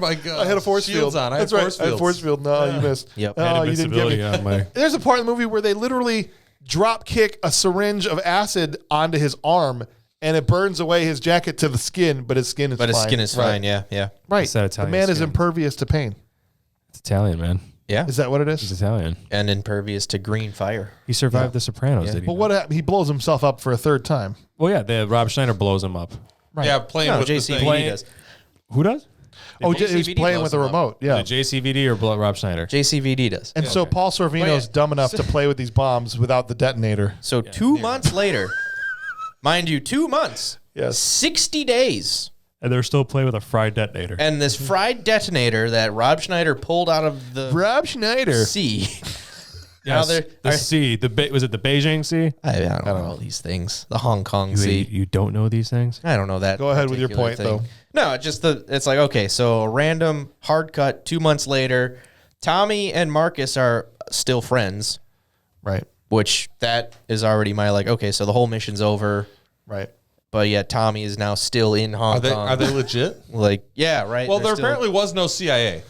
my I had a force shields field on. I That's had right. force I had fields. force field. No, you missed. Yep. No, you didn't get me. Invincibility on my. There's a part of the movie where they literally drop kick a syringe of acid onto his arm, and it burns away his jacket to the skin, but his skin is fine. But his skin is fine. Yeah. Yeah. Right. It's that The Italian man is skin. impervious to pain. It's Italian, man. Yeah. Is that what it He's is? Italian. And impervious to green fire. He survived The Sopranos, did he? Well, what happened? He blows himself up for a third time. Well, yeah, Rob Schneider blows him up. Right. Yeah, playing No, with the JCVD thing. does. Who does? Oh, he was JCVD playing blows with the him up. remote. Yeah. The JCVD or Rob Schneider? JCVD does. And so Paul Sorvino's dumb enough to play with these bombs without the detonator. So 2 months later, mind you, 2 months, Yes. 60 days. And they're still playing with a fried detonator. And this fried detonator that Rob Schneider pulled out of the Rob Schneider. sea. Yes, they're- the sea. Was it the Beijing Sea? I don't know all these things. The Hong Kong You, Sea. you don't know these things? I don't know that. Go ahead with your particular point, thing. though. No, it's just it's like, okay, so a random hard cut 2 months later, Tommy and Marcus are still friends, Right. which that is already my like, okay, so the whole mission's over, Right. but yet Tommy is now still in Hong Kong. Are they legit? like, yeah, right. Well, they're there still- apparently was no CIA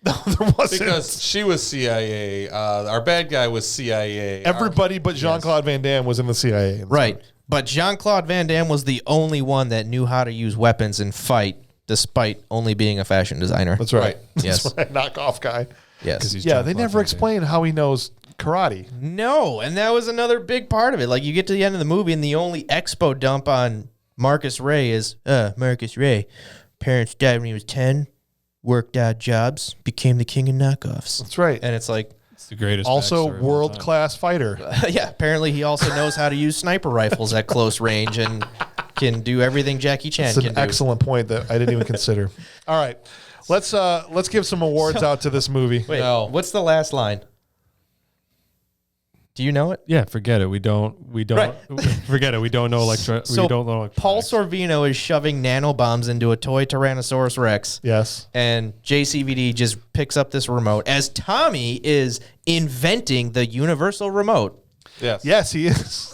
No, there wasn't. because she was CIA. Our bad guy was CIA. Everybody but Jean-Claude Van Damme was in the CIA. Right. But Jean-Claude Van Damme was the only one that knew how to use weapons and fight, despite only being a fashion designer. That's right. Yes. That's right. Knockoff guy. Yes. he's Yeah, they Jean-Claude never Van Damme. explain how he knows karate. No, and that was another big part of it. Like, you get to the end of the movie, and the only expo dump on Marcus Ray is, Marcus Ray, parents died when he was 10, worked odd jobs, became the king of knockoffs. That's right. And it's like, It's the greatest. Also, backstory of all world-class fighter. yeah, apparently he also knows how to use sniper rifles at close range and can do everything Jackie Chan It's can an do. excellent point that I didn't even consider. All right. Let's give some awards out to this movie. Wait, No. what's the last line? Do you know it? Yeah, forget it. We don't. Right. Forget it. We don't know So we don't know. Paul electronics. Sorvino is shoving nanobombs into a toy Tyrannosaurus Rex. Yes. And JCVD just picks up this remote as Tommy is inventing the universal remote. Yes. Yes, he is.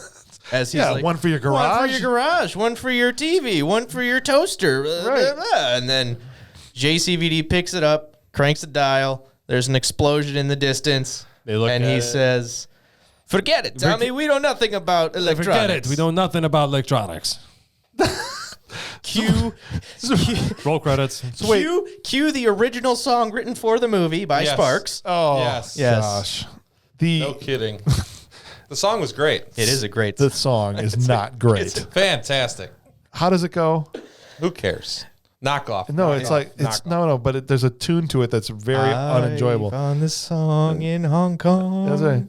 As he's Yeah, like, one for your One garage. for your garage, one for your TV, one for your toaster. Right. And then JCVD picks it up, cranks the dial. There's an explosion in the distance. They look and at he it. says, "Forget it, Tommy. We know nothing about electronics." Forget it. We know nothing about electronics. Cue, Roll credits. cue the original song written for the movie by Yes. Sparks. Oh, Yes. Yes. gosh. No kidding. The song was great. It is a great The song is not great. Fantastic. How does it go? Who cares? Knockoff. No, it's like it's no, but there's a tune to it that's very unenjoyable. Found this song in Hong Kong. That's right.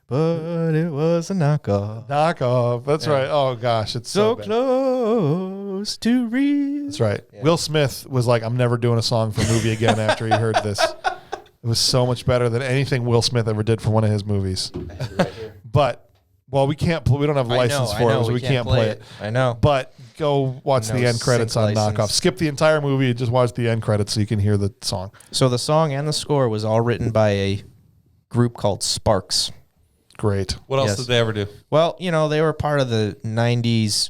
But it was a knockoff. Knockoff. That's right. Oh gosh, it's so So bad. close to real. That's right. Will Smith was like, "I'm never doing a song for a movie again." After he heard this, it was so much better than anything Will Smith ever did for one of his movies. But we can't. We don't have a license for it, so we can't play it. I know. But go watch No the end credits sync on license. Knockoff. Skip the entire movie and just watch the end credits so you can hear the song. So the song and the score was all written by a group called Sparks. Great. What else Yes. did they ever do? Well, they were part of the 90s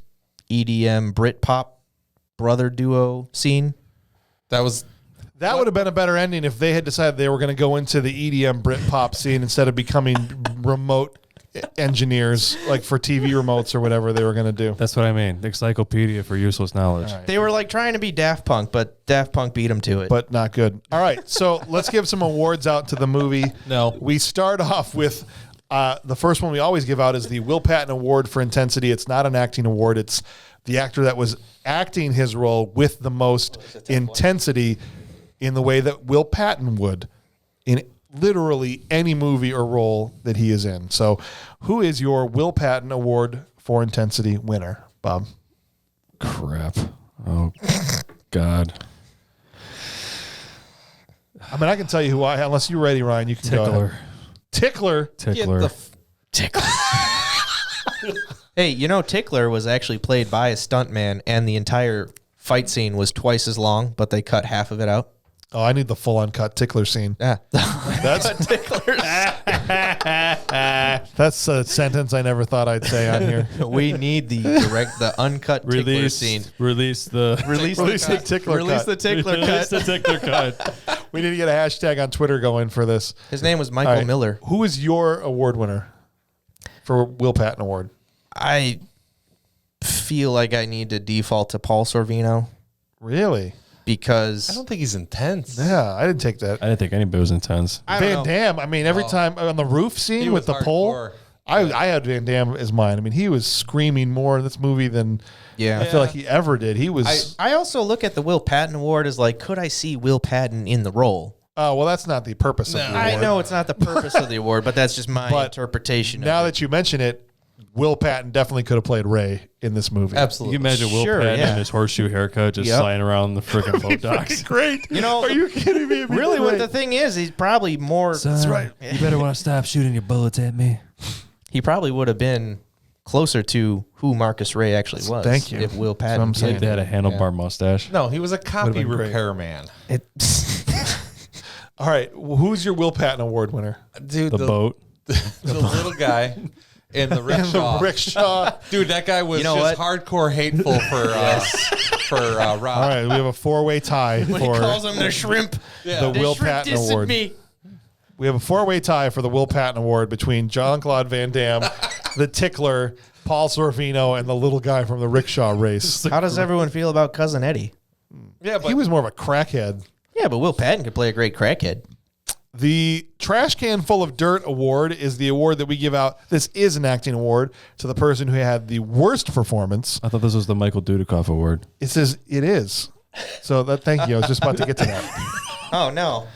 EDM Britpop brother duo scene. That was That would have been a better ending if they had decided they were going to go into the EDM Britpop scene instead of becoming remote engineers, like for TV remotes or whatever they were going to do. That's what I mean. The encyclopedia for useless knowledge. right. They were like trying to be Daft Punk, but Daft Punk beat them to it. But not good. All right, so let's give some awards out to the movie. No. We start off with the first one we always give out is the Will Patton Award for intensity. It's not an acting award. It's the actor that was acting his role with the most intensity in the way that Will Patton would in literally any movie or role that he is in. So who is your Will Patton Award for intensity winner, Bob? Crap. Oh, God. I mean, I can tell you who unless you're ready, Ryan, you can go ahead. Tickler. Tickler. Tickler. Tickle. Hey, Tickler was actually played by a stuntman, and the entire fight scene was twice as long, but they cut half of it out. Oh, I need the full uncut Tickler scene. Yeah. That's Ticklers. that's a sentence I never thought I'd say on here. We need the uncut Tickler scene. Release the Release the Tickler Release cut. the Tickler release cut. the tickler cut. We need to get a hashtag on Twitter going for this. His name was Michael All right. Miller. Who is your award winner for Will Patton Award? I feel like I need to default to Paul Sorvino Really? because I don't think he's intense. Yeah, I didn't take that. I didn't think anybody was intense. I don't Van know. Damme, I mean, every time on the roof scene He with the was pole, hardcore. I had Van Damme as mine. I mean, he was screaming more in this movie than Yeah. I feel like he ever did. He was. I also look at the Will Patton Award as like, could I see Will Patton in the role? Oh, well, that's not the purpose of the award. I know it's not the purpose of the award, but that's just my But interpretation. Now of it. that you mention it, Will Patton definitely could have played Ray in this movie. Absolutely. You imagine Will Sure, Patton yeah. in his horseshoe haircut just Yep. sliding around the freaking boat docks. Great. Are you kidding me? It'd be really, what great. the thing is, he's probably more. That's right. You better want to stop shooting your bullets at me. He probably would have been closer to who Marcus Ray actually was. Thank you. If Will That's what Patton I'm saying. Like they had a handlebar mustache. No, he was a copy been great. repairman. It, All right, who's your Will Patton Award winner? Dude, The boat. the little guy in the The rickshaw. rickshaw. Dude, that guy was You know just what? hardcore hateful for Rob. All right, we have a four-way tie when he for calls him the shrimp. the The Will shrimp Patton dissed Award. me. We have a four-way tie for the Will Patton Award between Jean-Claude Van Damme, the Tickler, Paul Sorvino, and the little guy from the Rickshaw Race. How does everyone feel about Cousin Eddie? Yeah, but He was more of a crackhead. Yeah, but Will Patton could play a great crackhead. The Trash Can Full of Dirt Award is the award that we give out. This is an acting award to the person who had the worst performance. I thought this was the Michael Dudikoff Award. It says it is. So thank you. I was just about to get to that. Oh, no.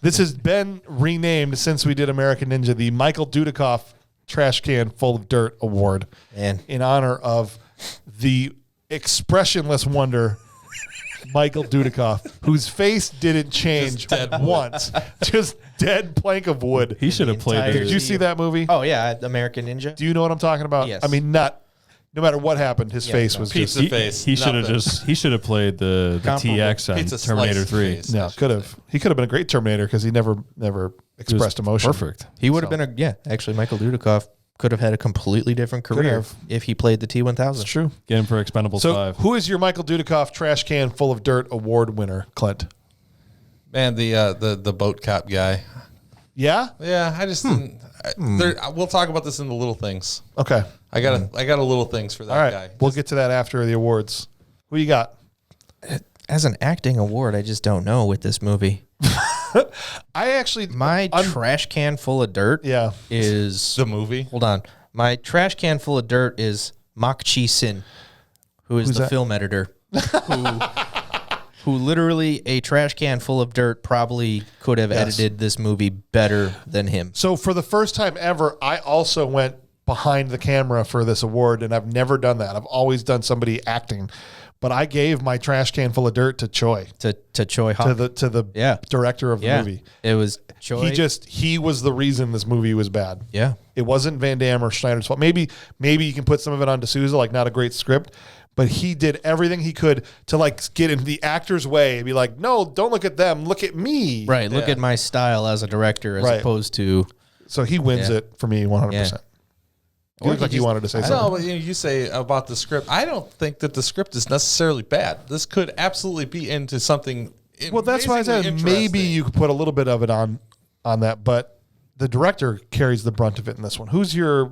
This has been renamed since we did American Ninja, the Michael Dudikoff Trash Can Full of Dirt Award, Man. in honor of the expressionless wonder Michael Dudikoff, whose face didn't change once, just dead plank of wood. He should have played entire- Did you see that movie? Oh, yeah, American Ninja. Do you know what I'm talking about? Yes. I mean, no matter what happened, his face was Pizza just face. He should have nothing. he should have played the Comparable. TX on Pizza Terminator slice 3. face. no. Could have he could have been a great Terminator because he never expressed emotion. Perfect. He would have been actually, Michael Dudikoff could have had a completely different career have. if he played the T-1000. It's true. Get him for Expendables So, 5. who is your Michael Dudikoff Trash Can Full of Dirt Award winner, Clint? man, the boat cop guy. Yeah. Yeah, I just didn't. We'll talk about this in the little things. Okay. I got a little things for that All right. guy. We'll get to that after the awards. Who you got? As an acting award, I just don't know with this movie. I actually My trash can full of dirt yeah. is... The movie. Hold on. My trash can full of dirt is Mak Chi Sin, who is Who's the that? film editor, who literally a trash can full of dirt probably could have edited this movie better than him. So for the first time ever, I also went behind the camera for this award, and I've never done that. I've always done somebody acting, but I gave my Trash Can Full of Dirt to Choi, To Choi Hawk. to the Yeah. director of the movie. It was Choi. He was the reason this movie was bad. Yeah. It wasn't Van Damme or Schneider's fault. Maybe you can put some of it on D'Souza, like not a great script, but he did everything he could to like get in the actor's way and be like, no, don't look at them, look at me. Right. Look at my style as a director as Right. opposed to... So he wins Yeah. it for me 100%. Yeah. You look like you wanted to say something. No, but you say about the script. I don't think that the script is necessarily bad. This could absolutely be into something. Well, that's why I said amazingly maybe interesting. you could put a little bit of it on that, but the director carries the brunt of it in this one. Who's your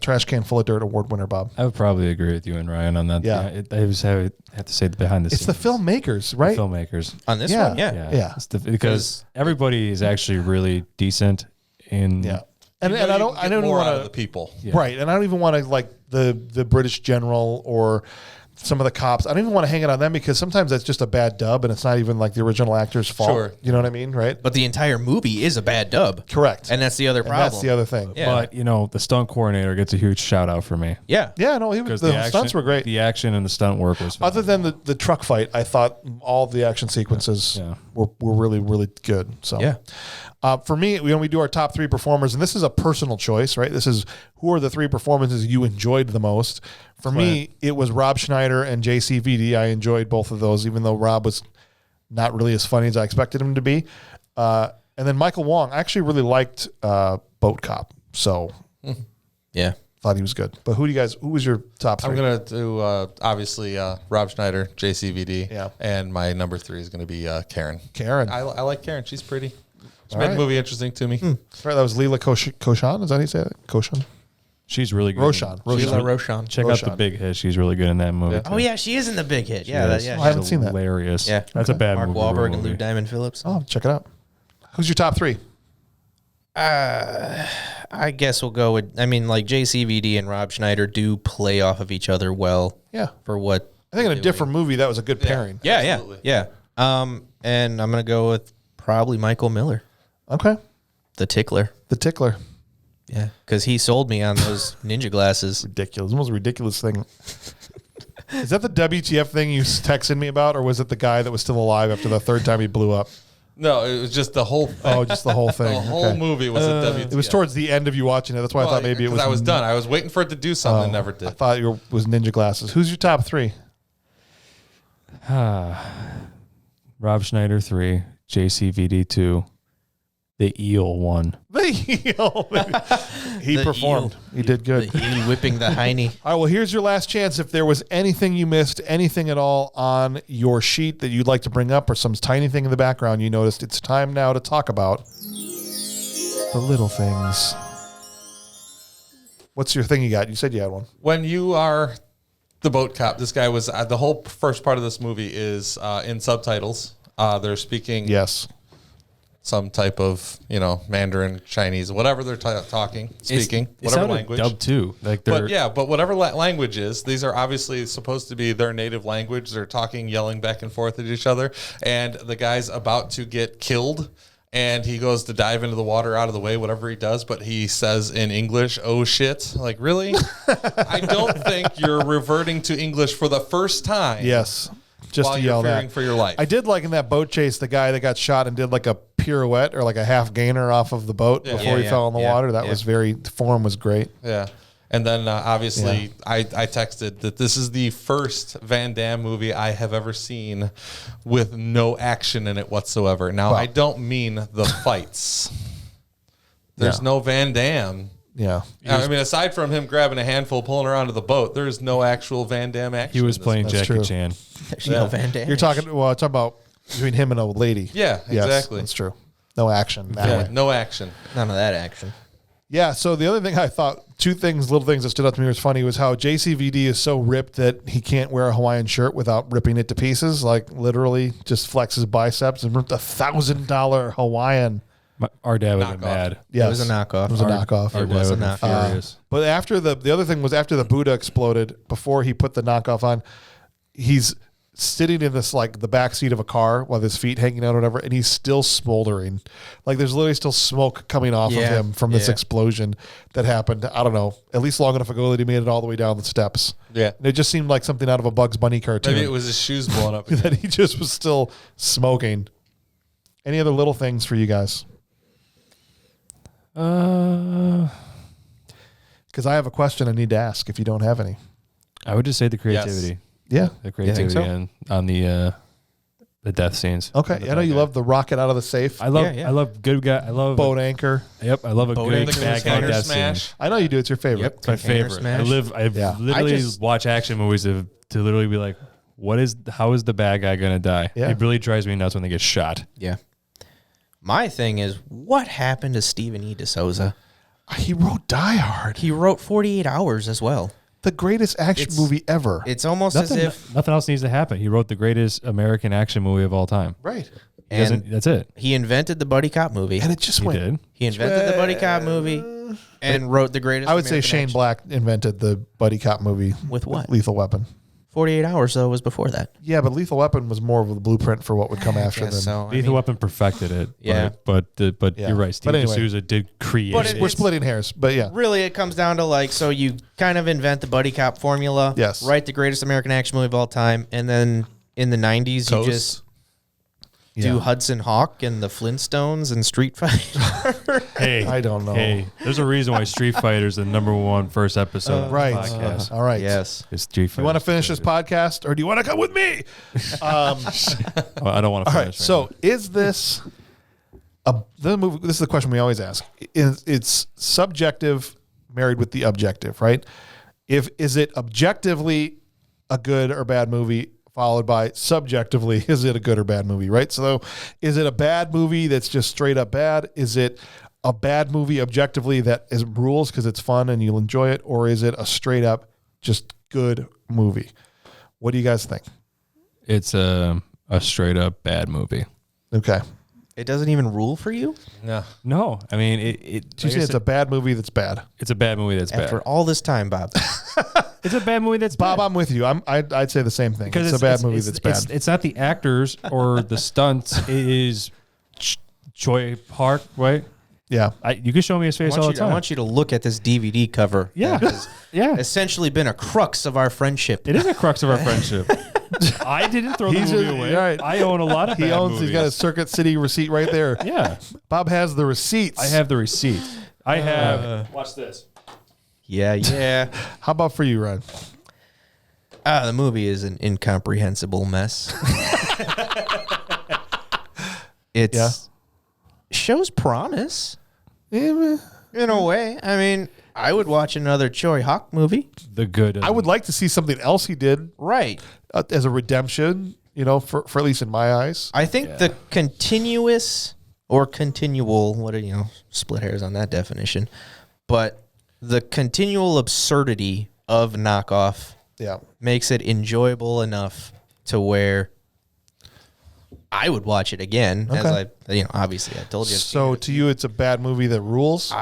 Trash Can Full of Dirt Award winner, Bob? I would probably agree with you and Ryan on that. Yeah. I just have to say the behind the It's scenes. the filmmakers, right? filmmakers. On this Yeah. one? Yeah. Yeah. It's because everybody is actually really decent in Yeah. And, You know and I you don't can get even more out want of the people. Yeah. right. And I don't even want to like the British general or some of the cops. I don't even want to hang it on them because sometimes that's just a bad dub and it's not even like the original actor's fault. Sure. You know what I mean? Right? But the entire movie is a bad dub. Correct. And that's the other And problem. that's the other thing. Yeah. But the stunt coordinator gets a huge shout out for me. Yeah. Yeah, no, Because the stunts were great. The action and the stunt work was Other than the truck fight, I thought all of the action sequences were really, really good. So, for me, we do our top 3 performers, and this is a personal choice, right? This is who are the 3 performances you enjoyed the most. For me, it was Rob Schneider and JCVD. I enjoyed both of those, even though Rob was not really as funny as I expected him to be. And then Michael Wong, I actually really liked Boat Cop. So, Yeah. thought he was good. But who was your top 3? I'm going to do, obviously, Rob Schneider, JCVD. Yeah. And my number 3 is going to be Karen. Karen. I like Karen. She's pretty. She All made right. the movie interesting to me. Right, that was Leela Koshan. Is that how you say it? Koshan? She's really good. Roshan. Sheila Roshan. Check out the Big Hit. She's really good in that movie. Yeah. too. Oh, yeah. She is in the Big Hit. She Yeah. is. Yeah. I haven't seen that. Hilarious. Yeah. That's a bad Mark movie. Wahlberg and movie. Lou Diamond Phillips. Oh, check it out. Who's your top 3? I guess we'll go with, like JCVD and Rob Schneider do play off of each other well. Yeah. For what. I think in a different movie, that was a good pairing. Yeah. Absolutely. Yeah. And I'm going to go with probably Michael Miller, Okay. the tickler. The Tickler. Yeah. Because he sold me on those ninja glasses. Ridiculous. The most ridiculous thing. Is that the WTF thing you texted me about, or was it the guy that was still alive after the 3rd time he blew up? No, it was just the whole thing. Oh, just the whole thing. The whole Okay. movie was a WTF. It was towards the end of you watching it. That's why I thought maybe it was. I was done. I was waiting for it to do something and never I did. thought it was Ninja Glasses. Who's your top 3? Rob Schneider 3, JCVD 2, the Eel 1. He The performed. eel. He did good. The heel whipping the hiney. All right, well, here's your last chance. If there was anything you missed, anything at all on your sheet that you'd like to bring up or some tiny thing in the background you noticed, it's time now to talk about the little things. What's your thing you got? You said you had one. When you are the boat cop, this guy was the whole first part of this movie is in subtitles. They're speaking Yes. some type of Mandarin, Chinese, whatever they're speaking, It whatever sounded language. dubbed too. Like But whatever language is, these are obviously supposed to be their native language. They're talking, yelling back and forth at each other, and the guy's about to get killed. And he goes to dive into the water out of the way, whatever he does, but he says in English, "Oh shit." Like, really? I don't think you're reverting to English for the first time. Yes. Just while to you're yell fearing that. for your life. I did like in that boat chase, the guy that got shot and did like a pirouette or like a half gainer off of the boat before he fell in the water. That was the form was great. Yeah. And then obviously I texted that this is the first Van Damme movie I have ever seen with no action in it whatsoever. Now, I don't mean the fights. There's no Van Damme. Yeah. I mean, aside from him grabbing a handful, pulling her onto the boat, there's no actual Van Damme action. he was in this playing movie. Jackie true. Chan. No Van Damme. You're talking about between him and a lady. Yeah, Yes, exactly. that's true. No action. That Yeah, way. no action. None of that action. Yeah, so the other thing I thought, little things that stood out to me was funny was how JCVD is so ripped that he can't wear a Hawaiian shirt without ripping it to pieces. Like literally just flexes biceps and ripped $1,000 Hawaiian. Our dad would Knockoff. have been mad. Yes. It was a knockoff. It was a knockoff. Our It dad was a would have been knockoff. furious. But after the other thing was after the Buddha exploded, before he put the knockoff on, he's sitting in this like the back seat of a car with his feet hanging out or whatever, and he's still smoldering. Like there's literally still smoke coming off of him from this explosion that happened. I don't know, at least long enough ago that he made it all the way down the steps. Yeah. And it just seemed like something out of a Bugs Bunny cartoon. Maybe it was his shoes blowing up. that he just was still smoking. Any other little things for you guys? Because I have a question I need to ask if you don't have any. I would just say the creativity. Yeah. The creativity so? on the death scenes. Okay. I know you love the rocket out of the safe. I love Yeah, yeah. I love good guy. I love Boat anchor. Yep, I love a Boat good anchor, bad guy Container death scene. smash. I know you do. It's your favorite. Yep. It's my Container favorite. smash. I Yeah. literally I just- watch action movies to literally be like, how is the bad guy gonna die? Yeah. It really drives me nuts when they get shot. Yeah. My thing is, what happened to Stephen E. D'Souza? He wrote Die Hard, He wrote 48 Hours as well. the greatest action movie ever. It's almost Nothing, as if nothing else needs to happen. He wrote the greatest American action movie of all time. Right. That's it. he invented the buddy cop movie. And it just He went. did. He invented the buddy cop movie and wrote the greatest. I would say American Shane action. Black invented the buddy cop movie With what? Lethal Weapon. 48 Hours, though, was before that. Yeah, but Lethal Weapon was more of a blueprint for what would come after Guess them. so. I Lethal mean, Weapon perfected it. Yeah. But Yeah. you're right. Steve But anyway. D'Souza did create But it. We're splitting hairs, but yeah. really, it comes down to like, so you kind of invent the buddy cop formula. Yes. Write the greatest American action movie of all time. And then in the 90s, Toast. you just Yeah. do Hudson Hawk and the Flintstones and Street Fighter. Hey, I don't know. Hey, there's a reason why Street Fighter's the #1 first episode of Right. the podcast. All right. Yes. It's Street Fighter. You want to finish this podcast, or do you want to come with me? Oh, I don't want to All finish. right. So, is this the movie? This is the question we always ask. It's subjective married with the objective, right? Is it objectively a good or bad movie, followed by subjectively, is it a good or bad movie, right? So, is it a bad movie that's just straight up bad? Is it a bad movie objectively that is rules because it's fun and you'll enjoy it, or is it a straight up just good movie? What do you guys think? It's a straight up bad movie. Okay. It doesn't even rule for you? Yeah. No, I mean it. So you like I say it's said, a bad movie that's bad. it's a bad movie that's After bad. all this time, Bob. It's a bad movie that's Bob, bad. I'm with you. I'd say the same thing. Because It's a bad movie that's bad. It's not the actors or the stunts. It is Choi Park, right? Yeah. You can show me his face all the I time. want you to look at this DVD cover. Yeah. That has Yeah. essentially been a crux of our friendship. It is a crux of our friendship. I didn't throw the He's movie a- away. right. I own a lot of He bad owns. movies. He's got a Circuit City receipt right there. Yeah. Bob has the receipts. I have the receipt. I have. Watch this. Yeah. How about for you, Ryan? The movie is an incomprehensible mess. It's shows promise in a way. I mean, I would watch another Choi Hawk movie. The good. I would like to see something else he did Right. as a redemption. You know, for at least in my eyes. I think the continuous or continual, split hairs on that definition, but the continual absurdity of knockoff Yeah. makes it enjoyable enough to where I would watch it again. As obviously I told you. I've So seen it. to you, it's a bad movie that rules.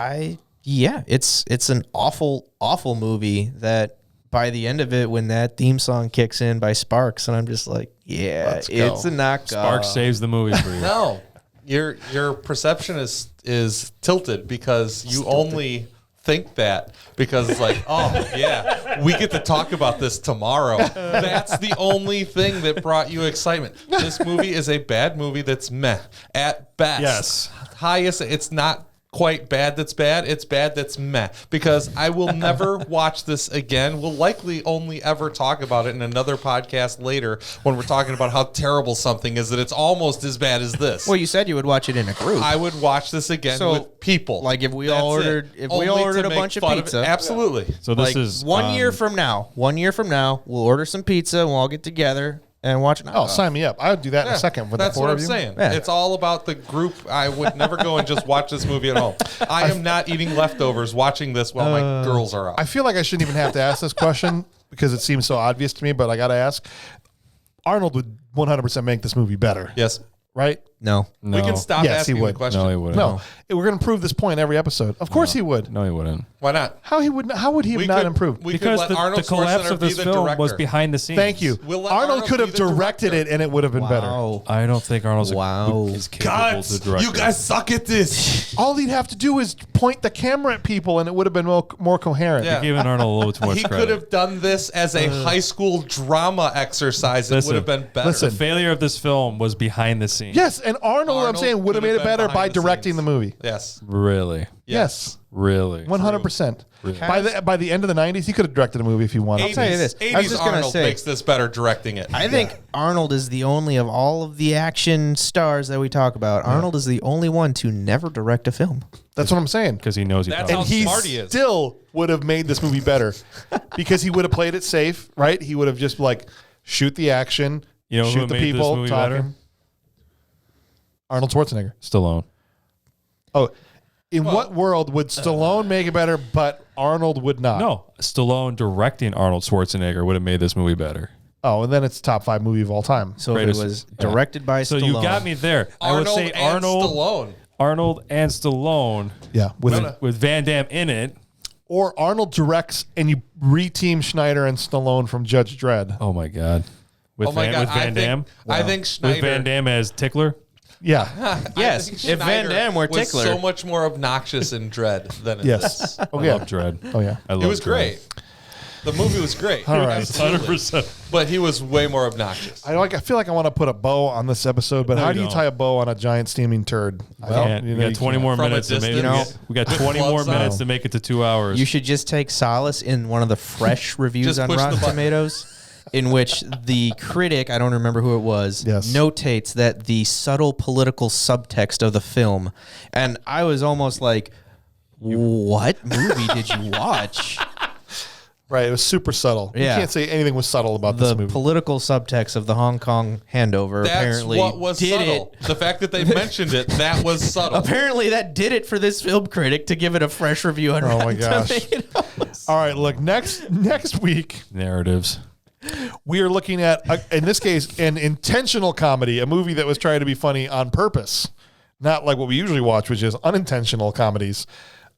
It's an awful movie that by the end of it, when that theme song kicks in by Sparks, and I'm just like, Let's go. it's a knockoff. Sparks saves the movie for you. No, your perception is tilted because you only think that because it's like, oh yeah, we get to talk about this tomorrow. That's the only thing that brought you excitement. This movie is a bad movie that's meh at best. Yes. Highest, it's not quite bad that's bad, it's bad that's meh, because I will never watch this again. We'll likely only ever talk about it in another podcast later when we're talking about how terrible something is, that it's almost as bad as this. Well, you said you would watch it in a group. I would watch this again So, with people. like if we all That's it. ordered- if we Only all to ordered a make bunch of fun pizza. it. Absolutely. So this like is 1 year from now. 1 year from now, we'll order some pizza and we'll all get together and watch it. Oh, sign me up. I would do that in a second with That's the four what of I'm you. saying. Yeah. It's all about the group. I would never go and just watch this movie at home. I am not eating leftovers watching this while my girls are out. I feel like I shouldn't even have to ask this question because it seems so obvious to me, but I got to ask. Arnold would 100% make this movie better, Yes. right? No. no. We can stop Yes, he asking would. the question. No, he wouldn't. No, we're going to prove this point every episode. Of course he would. No, he wouldn't. Why not? How would he have not improved? We Because could let the Arnold collapse Schwarzenegger of this be the film director. was behind the scenes. Thank you. We'll let Arnold Arnold could be have the directed director. it, and it would have been better. Wow. I don't think Arnold's Wow. is capable to direct. You guys suck at this. All he'd have to do is point the camera at people, and it would have been more coherent. Yeah. Giving Arnold a little too much He credit. could have done this as a high school drama exercise. It Listen, would have been better. The failure of this film was behind the scenes. Yes, and Arnold I'm saying, would have made it been better behind by the directing scenes. the movie. Yes. Really. Yes. Really. 100%. By the end of the 90s, he could have directed a movie if he wanted. I'll tell you this. I was 80s just gonna Arnold say- makes this better directing it. I think Arnold is the only of all of the action stars that we talk about. Arnold is the only one to never direct a film. That's what I'm saying. Because he knows he That's can't. And he smart he is. still would have made this movie better because he would have played it safe, right? He would have just shoot the action, You know who shoot the made this people, movie talking. better? Arnold Schwarzenegger. Stallone. Oh, in what world would Stallone make it better, but Arnold would not? No, Stallone directing Arnold Schwarzenegger would have made this movie better. Oh, and then it's top 5 movie of all time. So Greatest- it was directed by So Stallone. you got me there. I would say and Stallone. Arnold and Stallone Yeah, with Van Damme in it. Or Arnold directs and you re-team Schneider and Stallone from Judge Dredd. Oh my God. With Oh my God, Van Damme? I think Schneider. With Van Damme as Tickler? Yeah. Yes, I think if Van Schneider Damme were was Tickler. so much more obnoxious in Dread than in Yes. this. Oh I yeah. love Dread. Oh yeah. I love It was Dredd. great. The movie was great. All right. Absolutely. 100%. But he was way more obnoxious. I feel like I want to put a bow on this episode, but No, how you do you don't. tie a bow on a giant steaming turd? I don't- Can't. you We know, got you 20 can't. more From a minutes to make distance. it. We got 20 more gloves on. minutes to make it to 2 hours. You should just take solace in one of the fresh reviews Just on push the Rotten button. Tomatoes, in which the critic, I don't remember who it was, Yes. notates that the subtle political subtext of the film, and I was almost like, what movie did you watch? Right. It was super subtle. Yeah. You can't say anything was subtle about The this movie. political subtext of the Hong Kong handover That's apparently what was did subtle. it. The fact that they mentioned it, that was subtle. Apparently that did it for this film critic to give it a fresh review on Oh my Rotten gosh. Tomatoes. All right. Look, next week, Narratives. we are looking at, in this case, an intentional comedy, a movie that was trying to be funny on purpose, not like what we usually watch, which is unintentional comedies.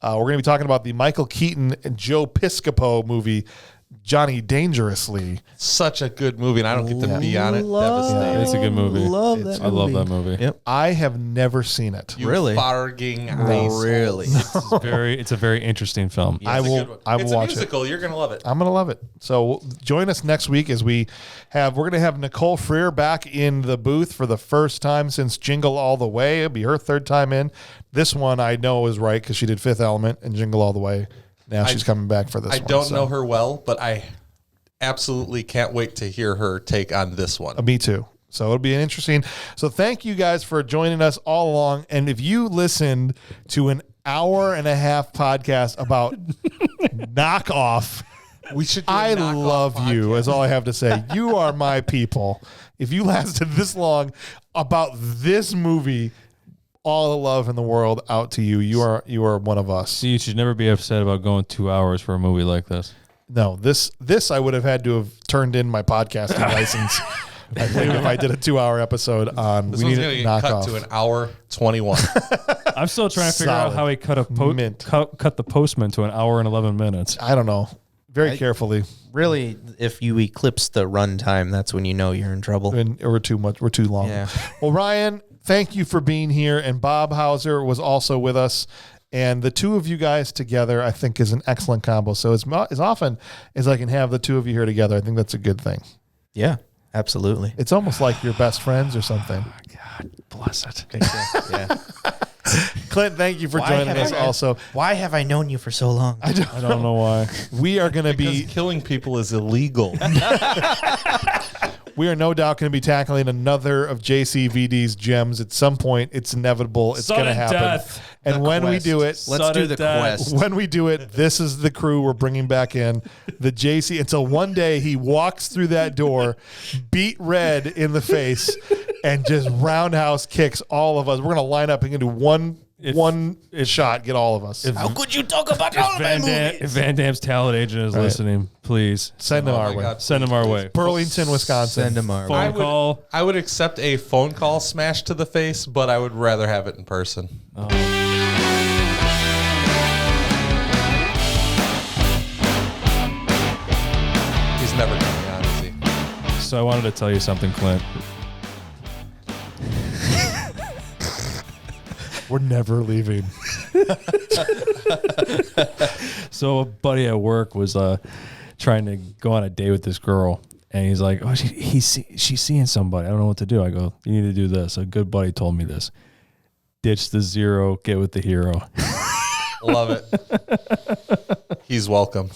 We're going to be talking about the Michael Keaton and Joe Piscopo movie, Johnny Dangerously. Such a good movie, and I don't get to be on it. Devastating. It's a good movie. Love that I love that movie. Yep. I have never seen it. You Really? farging assholes. Really? It's a very interesting film. I It's a good will. one. I will It's a watch it. musical. You're gonna love it. I'm gonna love it. So join us next week as we're gonna have Nicole Freer back in the booth for the first time since Jingle All the Way. It'll be her third time in. This one I know is right because she did Fifth Element and Jingle All the Way. Now she's coming back for this I one. don't so. know her well, but I absolutely can't wait to hear her take on this one. Me too. So it'll be an interesting. So thank you guys for joining us all along. And if you listened to an hour and a half podcast about knockoff, We should. Do a I knockoff love you, podcast. is all I have to say. You are my people. If you lasted this long about this movie, all the love in the world out to you. You are one of us. See, you should never be upset about going 2 hours for a movie like this. No, this I would have had to have turned in my podcasting license. I think if I did a 2-hour episode on This we one's need gonna a get cut knockoff. to an hour 21. I'm still trying to figure out Solid. how he cut Mint. cut the Postman to an hour and 11 minutes. I don't know. Very carefully. Really, if you eclipse the runtime, that's when you know you're in trouble. And we're too much. We're too long. Yeah. Well, Ryan, thank you for being here. And Bob Hauser was also with us. And the two of you guys together, I think, is an excellent combo. So as often as I can have the two of you here together, I think that's a good thing. Yeah, absolutely. It's almost like you're best friends or something. God bless it. Yeah. Clint, thank you for joining us also. Why have I known you for so long? I don't know why. We are going to Because be killing people is illegal. we are no doubt going to be tackling another of JCVD's gems at some point. It's inevitable. It's going to Sudden happen. death. And The when we quest. do it, Let's Sudden do the death. quest. when we do it, this is the crew we're bringing back in. The JC, until one day he walks through that door, beat red in the face, and just roundhouse kicks all of us. We're going to line up and do one shot, get all of us. How could you talk about all of my If movies? Van Damme's talent agent is listening, please Send them Oh our my way. God. send him our way. Burlington, Wisconsin. Send them our way. Phone call. I would accept a phone call smash to the face, but I would rather have it in person. He's never coming on, is he? So I wanted to tell you something, Clint. We're never leaving. So a buddy at work was trying to go on a date with this girl, and he's like, "Oh, she's seeing somebody. I don't know what to do." I go, "You need to do this." A good buddy told me this: ditch the zero, get with the hero. Love it. He's welcome.